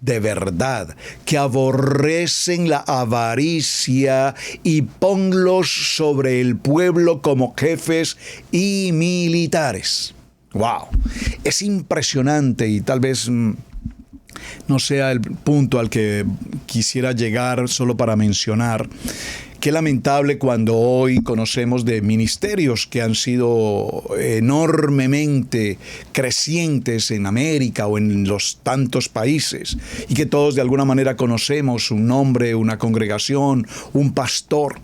de verdad, que aborrecen la avaricia, y ponlos sobre el pueblo como jefes y militares. ¡Wow! Es impresionante, y tal vez no sea el punto al que quisiera llegar solo para mencionar. Qué lamentable cuando hoy conocemos de ministerios que han sido enormemente crecientes en América o en los tantos países, y que todos de alguna manera conocemos un nombre, una congregación, un pastor.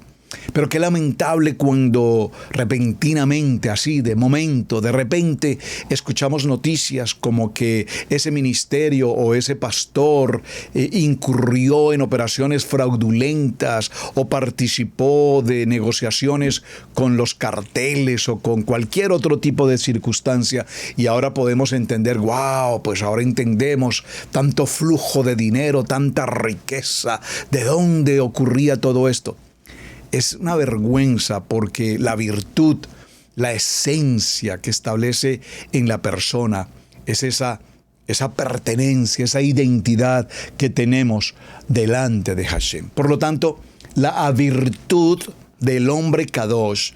Pero qué lamentable cuando repentinamente, así de momento, de repente, escuchamos noticias como que ese ministerio o ese pastor incurrió en operaciones fraudulentas o participó de negociaciones con los carteles o con cualquier otro tipo de circunstancia, y ahora podemos entender, wow, pues ahora entendemos tanto flujo de dinero, tanta riqueza, de dónde ocurría todo esto. Es una vergüenza, porque la virtud, la esencia que establece en la persona es esa pertenencia, esa identidad que tenemos delante de Hashem. Por lo tanto, la virtud del hombre Kadosh,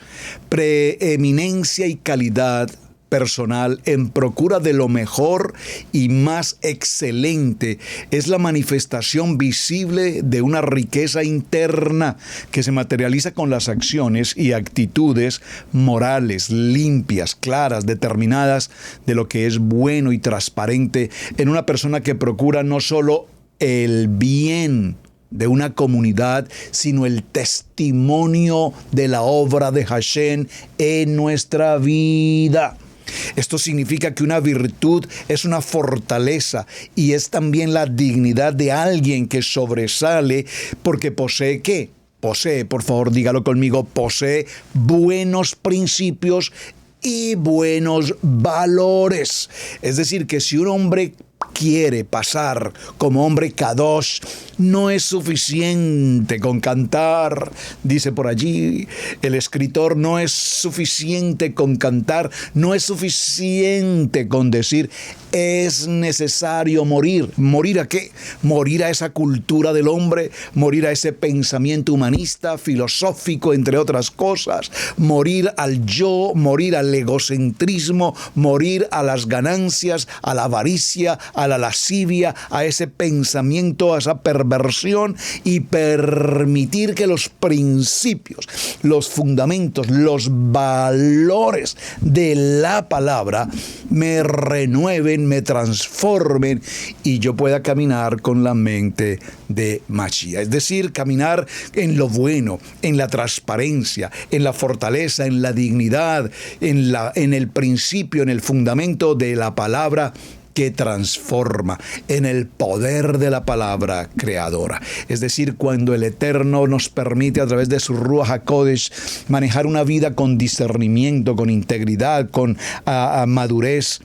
preeminencia y calidad personal en procura de lo mejor y más excelente, es la manifestación visible de una riqueza interna que se materializa con las acciones y actitudes morales, limpias, claras, determinadas de lo que es bueno y transparente en una persona que procura no solo el bien de una comunidad, sino el testimonio de la obra de Hashem en nuestra vida. Esto significa que una virtud es una fortaleza y es también la dignidad de alguien que sobresale porque posee ¿qué? Posee, por favor dígalo conmigo, posee buenos principios y buenos valores. Es decir, que si un hombre quiere pasar como hombre Kadosh, no es suficiente con cantar, dice por allí el escritor, no es suficiente con cantar, no es suficiente con decir, es necesario morir. ¿Morir a qué? Morir a esa cultura del hombre, morir a ese pensamiento humanista, filosófico, entre otras cosas, morir al yo, morir al egocentrismo, morir a las ganancias, a la avaricia, a la lascivia, a ese pensamiento, a esa perversión, y permitir que los principios, los fundamentos, los valores de la palabra me renueven, me transformen y yo pueda caminar con la mente de Mashiach. Es decir, caminar en lo bueno, en la transparencia, en la fortaleza, en la dignidad, en el principio, en el fundamento de la palabra que transforma, en el poder de la palabra creadora. Es decir, cuando el Eterno nos permite a través de su Ruach HaKodesh manejar una vida con discernimiento, con integridad, con madurez,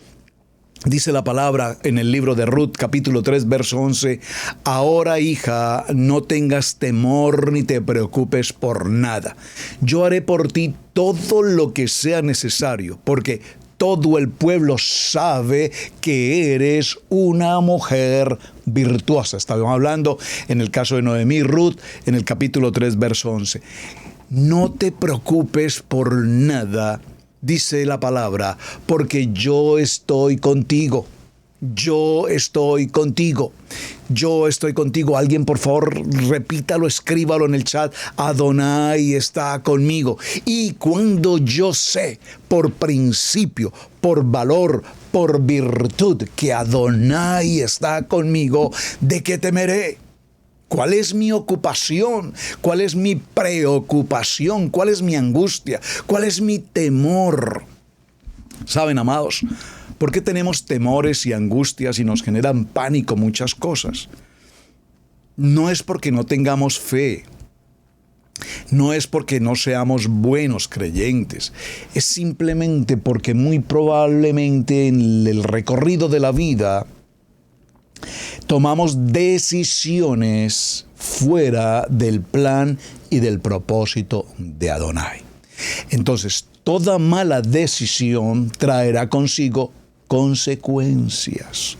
Dice la palabra en el libro de Ruth, capítulo 3, verso 11, ahora, hija, no tengas temor ni te preocupes por nada. Yo haré por ti todo lo que sea necesario, porque todo el pueblo sabe que eres una mujer virtuosa. Estábamos hablando en el caso de Noemí y Ruth, en el capítulo 3, verso 11. No te preocupes por nada, dice la palabra, porque yo estoy contigo. Yo estoy contigo. Yo estoy contigo. Alguien, por favor, repítalo, escríbalo en el chat. Adonai está conmigo. Y cuando yo sé, por principio, por valor, por virtud, que Adonai está conmigo, ¿de qué temeré? ¿Cuál es mi ocupación? ¿Cuál es mi preocupación? ¿Cuál es mi angustia? ¿Cuál es mi temor? ¿Saben, amados? ¿Por qué tenemos temores y angustias y nos generan pánico muchas cosas? No es porque no tengamos fe. No es porque no seamos buenos creyentes. Es simplemente porque muy probablemente en el recorrido de la vida tomamos decisiones fuera del plan y del propósito de Adonai. Entonces, toda mala decisión traerá consigo consecuencias.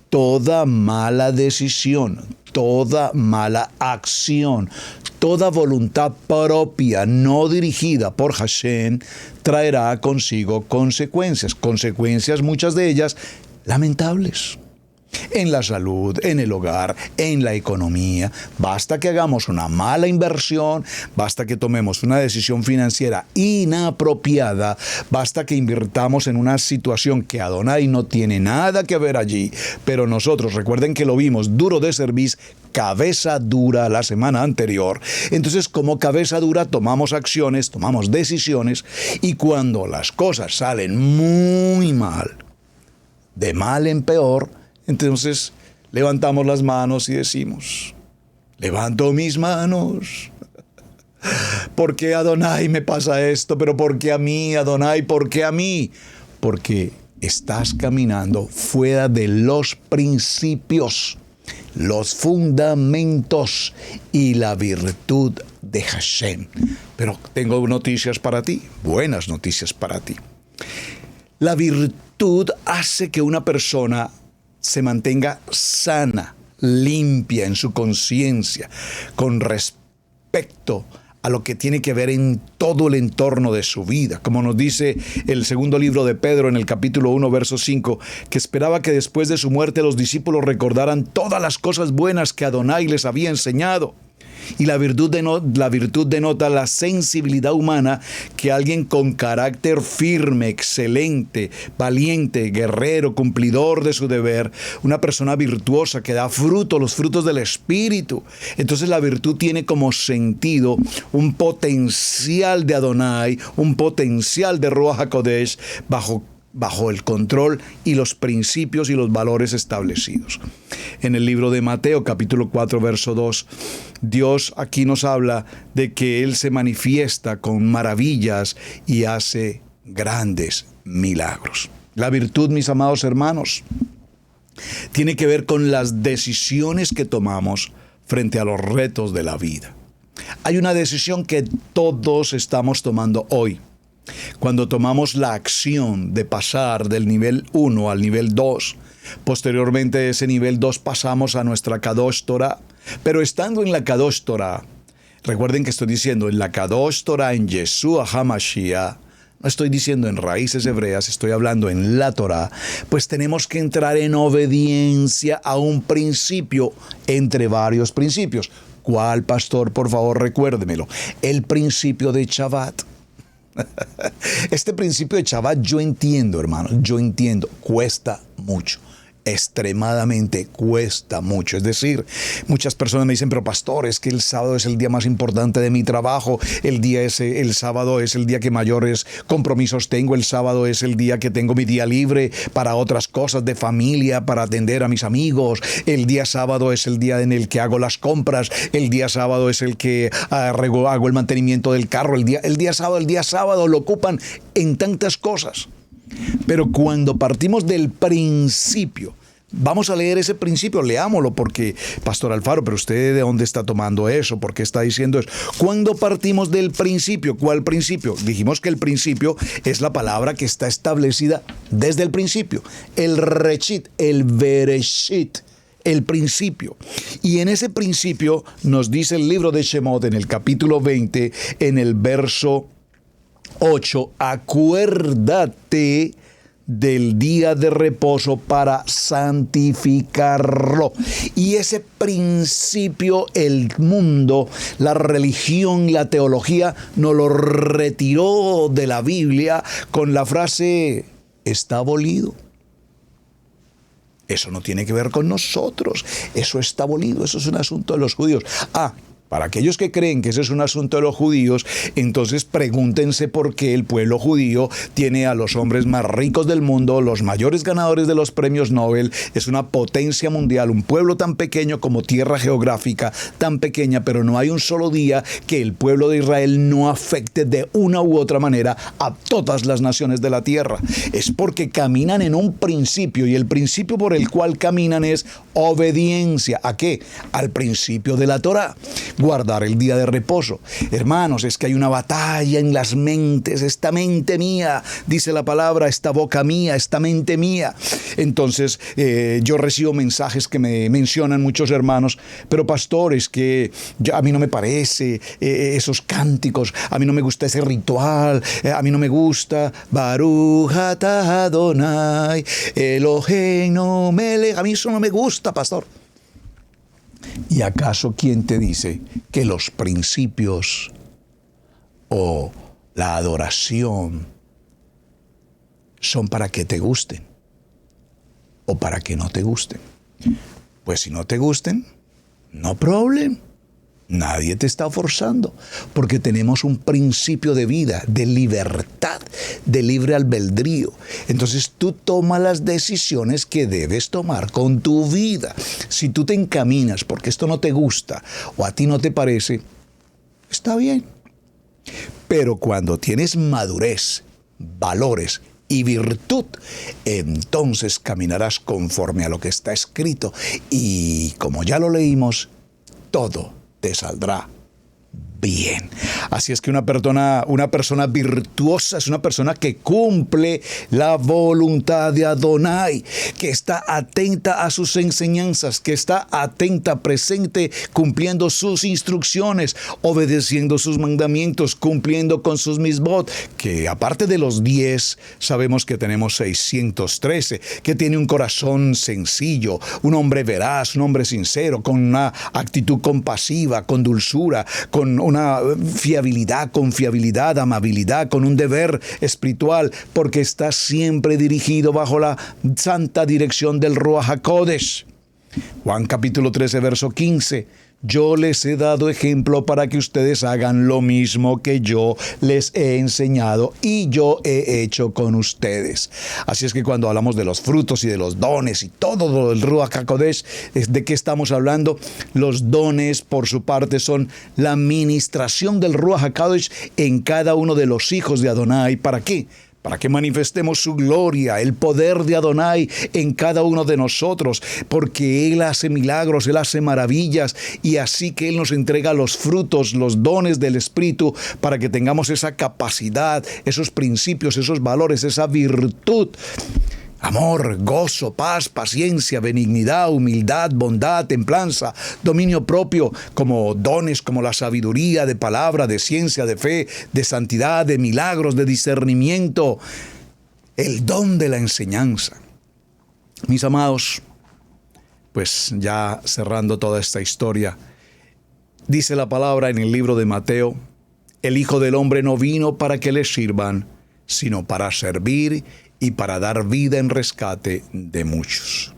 Toda mala decisión, toda mala acción, toda voluntad propia no dirigida por Hashem traerá consigo consecuencias. Consecuencias, muchas de ellas lamentables. En la salud, en el hogar, en la economía. Basta que hagamos una mala inversión, basta que tomemos una decisión financiera inapropiada, basta que invirtamos en una situación que Adonai no tiene nada que ver allí, pero nosotros, recuerden que lo vimos, duro de cerviz, cabeza dura la semana anterior. Entonces, como cabeza dura, tomamos acciones, tomamos decisiones, y cuando las cosas salen muy mal, de mal en peor, entonces levantamos las manos y decimos, levanto mis manos. ¿Por qué, Adonai, me pasa esto? ¿Pero por qué a mí, Adonai? ¿Por qué a mí? Porque estás caminando fuera de los principios, los fundamentos y la virtud de Hashem. Pero tengo noticias para ti, buenas noticias para ti. La virtud hace que una persona se mantenga sana, limpia en su conciencia, con respecto a lo que tiene que ver en todo el entorno de su vida. Como nos dice el segundo libro de Pedro en el capítulo 1, verso 5, que esperaba que después de su muerte los discípulos recordaran todas las cosas buenas que Adonai les había enseñado. Y la virtud denota la sensibilidad humana que alguien con carácter firme, excelente, valiente, guerrero, cumplidor de su deber, una persona virtuosa que da fruto, los frutos del Espíritu. Entonces la virtud tiene como sentido un potencial de Adonai, un potencial de Ruach HaKodesh bajo el control y los principios y los valores establecidos. En el libro de Mateo, capítulo 4, verso 2, Dios aquí nos habla de que Él se manifiesta con maravillas y hace grandes milagros. La virtud, mis amados hermanos, tiene que ver con las decisiones que tomamos frente a los retos de la vida. Hay una decisión que todos estamos tomando hoy. Cuando tomamos la acción de pasar del nivel 1 al nivel 2, posteriormente de ese nivel 2 pasamos a nuestra Kadosh Torah. Pero estando en la Kadosh Torah, recuerden que estoy diciendo en la Kadosh Torah, en Yeshua HaMashiach, no estoy diciendo en raíces hebreas, estoy hablando en la Torah, pues tenemos que entrar en obediencia a un principio entre varios principios. ¿Cuál, pastor? Por favor, recuérdemelo. El principio de Shabbat. Este principio de Shabbat yo entiendo, hermano, cuesta mucho. Extremadamente cuesta mucho. Es decir, muchas personas me dicen, pero pastor, es que el sábado es el día más importante de mi trabajo, el sábado es el día que mayores compromisos tengo, el sábado es el día que tengo mi día libre para otras cosas de familia, para atender a mis amigos, el día sábado es el día en el que hago las compras, el día sábado es el que hago el mantenimiento del carro, el día sábado lo ocupan en tantas cosas. Pero cuando partimos del principio, vamos a leer ese principio, leámoslo, porque, Pastor Alfaro, pero usted ¿de dónde está tomando eso? ¿Por qué está diciendo eso? Cuando partimos del principio, ¿cuál principio? Dijimos que el principio es la palabra que está establecida desde el principio. El Reshit, el Bereshit, el principio. Y en ese principio nos dice el libro de Shemot, en el capítulo 20, en el verso 8, acuérdate del día de reposo para santificarlo. Y ese principio, el mundo, la religión, la teología, nos lo retiró de la Biblia con la frase, está abolido. Eso no tiene que ver con nosotros. Eso está abolido. Eso es un asunto de los judíos. Para aquellos que creen que ese es un asunto de los judíos, entonces pregúntense por qué el pueblo judío tiene a los hombres más ricos del mundo, los mayores ganadores de los premios Nobel, es una potencia mundial, un pueblo tan pequeño como tierra geográfica, tan pequeña, pero no hay un solo día que el pueblo de Israel no afecte de una u otra manera a todas las naciones de la tierra. Es porque caminan en un principio, y el principio por el cual caminan es obediencia. ¿A qué? Al principio de la Torá. Guardar el día de reposo. Hermanos, es que hay una batalla en las mentes. Esta mente mía, dice la palabra, esta boca mía, esta mente mía. Entonces, yo recibo mensajes que me mencionan muchos hermanos, pero pastores, que a mí no me parece esos cánticos, a mí no me gusta ese ritual, a mí no me gusta Baruch atah Adonai Eloheinu melech. A mí eso no me gusta, pastor. ¿Y acaso quién te dice que los principios o la adoración son para que te gusten o para que no te gusten? Pues si no te gusten, no problem. Nadie te está forzando, porque tenemos un principio de vida, de libertad, de libre albedrío. Entonces tú tomas las decisiones que debes tomar con tu vida. Si tú te encaminas porque esto no te gusta o a ti no te parece, está bien. Pero cuando tienes madurez, valores y virtud, entonces caminarás conforme a lo que está escrito. Y como ya lo leímos, todo te saldrá bien. Así es que una persona virtuosa es una persona que cumple la voluntad de Adonai, que está atenta a sus enseñanzas, que está atenta, presente, cumpliendo sus instrucciones, obedeciendo sus mandamientos, cumpliendo con sus misbot, que aparte de los 10, sabemos que tenemos 613, que tiene un corazón sencillo, un hombre veraz, un hombre sincero, con una actitud compasiva, con dulzura, con una fiabilidad, confiabilidad, amabilidad, con un deber espiritual, porque está siempre dirigido bajo la santa dirección del Ruach HaKodesh. Juan capítulo 13, verso 15. Yo les he dado ejemplo para que ustedes hagan lo mismo que yo les he enseñado y yo he hecho con ustedes. Así es que cuando hablamos de los frutos y de los dones y todo el Ruach HaKodesh, ¿de qué estamos hablando? Los dones, por su parte, son la ministración del Ruach HaKodesh en cada uno de los hijos de Adonai. ¿Para qué? Para que manifestemos su gloria, el poder de Adonai en cada uno de nosotros, porque Él hace milagros, Él hace maravillas, y así que Él nos entrega los frutos, los dones del Espíritu, para que tengamos esa capacidad, esos principios, esos valores, esa virtud. Amor, gozo, paz, paciencia, benignidad, humildad, bondad, templanza, dominio propio, como dones como la sabiduría, de palabra, de ciencia, de fe, de santidad, de milagros, de discernimiento, el don de la enseñanza. Mis amados, pues ya cerrando toda esta historia, dice la palabra en el libro de Mateo, el Hijo del Hombre no vino para que le sirvan, sino para servir y para dar vida en rescate de muchos.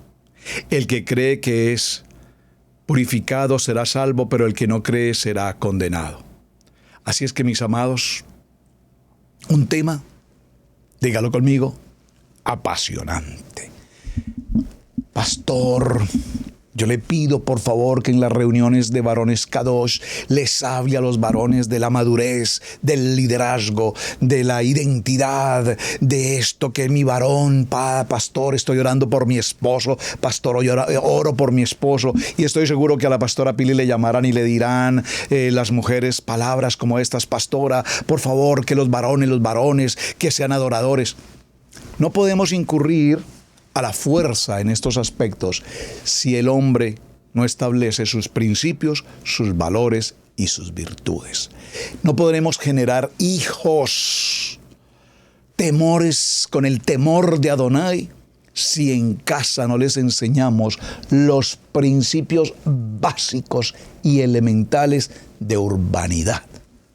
El que cree que es purificado será salvo, pero el que no cree será condenado. Así es que, mis amados, un tema, dígalo conmigo, apasionante. Pastor, Yo le pido, por favor, que en las reuniones de varones Kadosh les hable a los varones de la madurez, del liderazgo, de la identidad, de esto que mi varón, pastor, estoy orando por mi esposo, pastor, oro por mi esposo. Y estoy seguro que a la pastora Pili le llamarán y le dirán las mujeres palabras como estas: pastora, por favor, que los varones, que sean adoradores. No podemos incurrir a la fuerza en estos aspectos si el hombre no establece sus principios, sus valores y sus virtudes. No podremos generar hijos con el temor de Adonai si en casa no les enseñamos los principios básicos y elementales de urbanidad.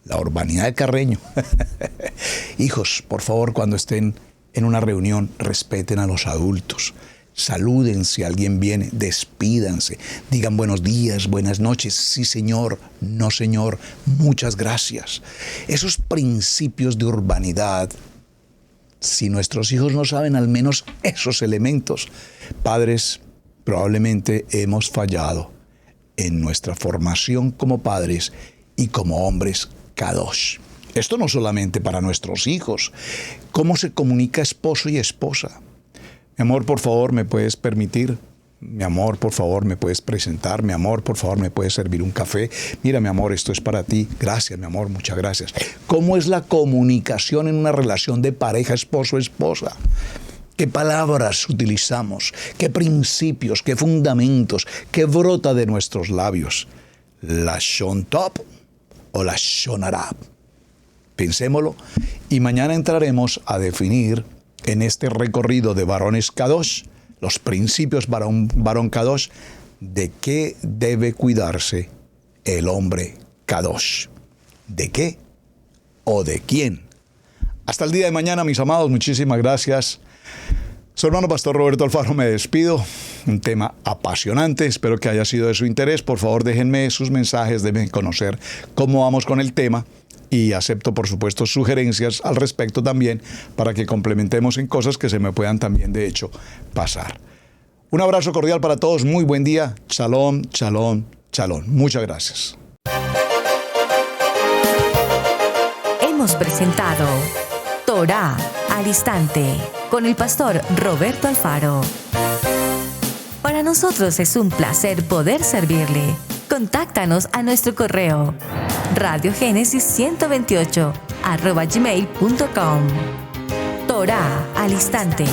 La urbanidad de Carreño. Hijos, por favor, cuando estén en una reunión, respeten a los adultos. Saluden si alguien viene, despídanse. Digan buenos días, buenas noches. Sí, señor, no, señor, muchas gracias. Esos principios de urbanidad, si nuestros hijos no saben al menos esos elementos, padres, probablemente hemos fallado en nuestra formación como padres y como hombres Kadosh. Esto no solamente para nuestros hijos. ¿Cómo se comunica esposo y esposa? Mi amor, por favor, ¿me puedes permitir? Mi amor, por favor, ¿me puedes presentar? Mi amor, por favor, ¿me puedes servir un café? Mira, mi amor, esto es para ti. Gracias, mi amor, muchas gracias. ¿Cómo es la comunicación en una relación de pareja esposo-esposa? ¿Qué palabras utilizamos? ¿Qué principios? ¿Qué fundamentos? ¿Qué brota de nuestros labios? ¿La Shon Top o la Shon Arab? Pensémoslo, y mañana entraremos a definir en este recorrido de varones Kadosh, los principios varón Kadosh, de qué debe cuidarse el hombre Kadosh. ¿De qué o de quién? Hasta el día de mañana, mis amados, muchísimas gracias. Su hermano Pastor Roberto Alfaro, me despido. Un tema apasionante, espero que haya sido de su interés. Por favor, déjenme sus mensajes, déjenme conocer cómo vamos con el tema. Y acepto, por supuesto, sugerencias al respecto también para que complementemos en cosas que se me puedan también, de hecho, pasar. Un abrazo cordial para todos. Muy buen día. Shalom, shalom, shalom. Muchas gracias. Hemos presentado Torá al Instante con el pastor Roberto Alfaro. Para nosotros es un placer poder servirle. Contáctanos a nuestro correo radiogenesis128@gmail.com. Torá al Instante.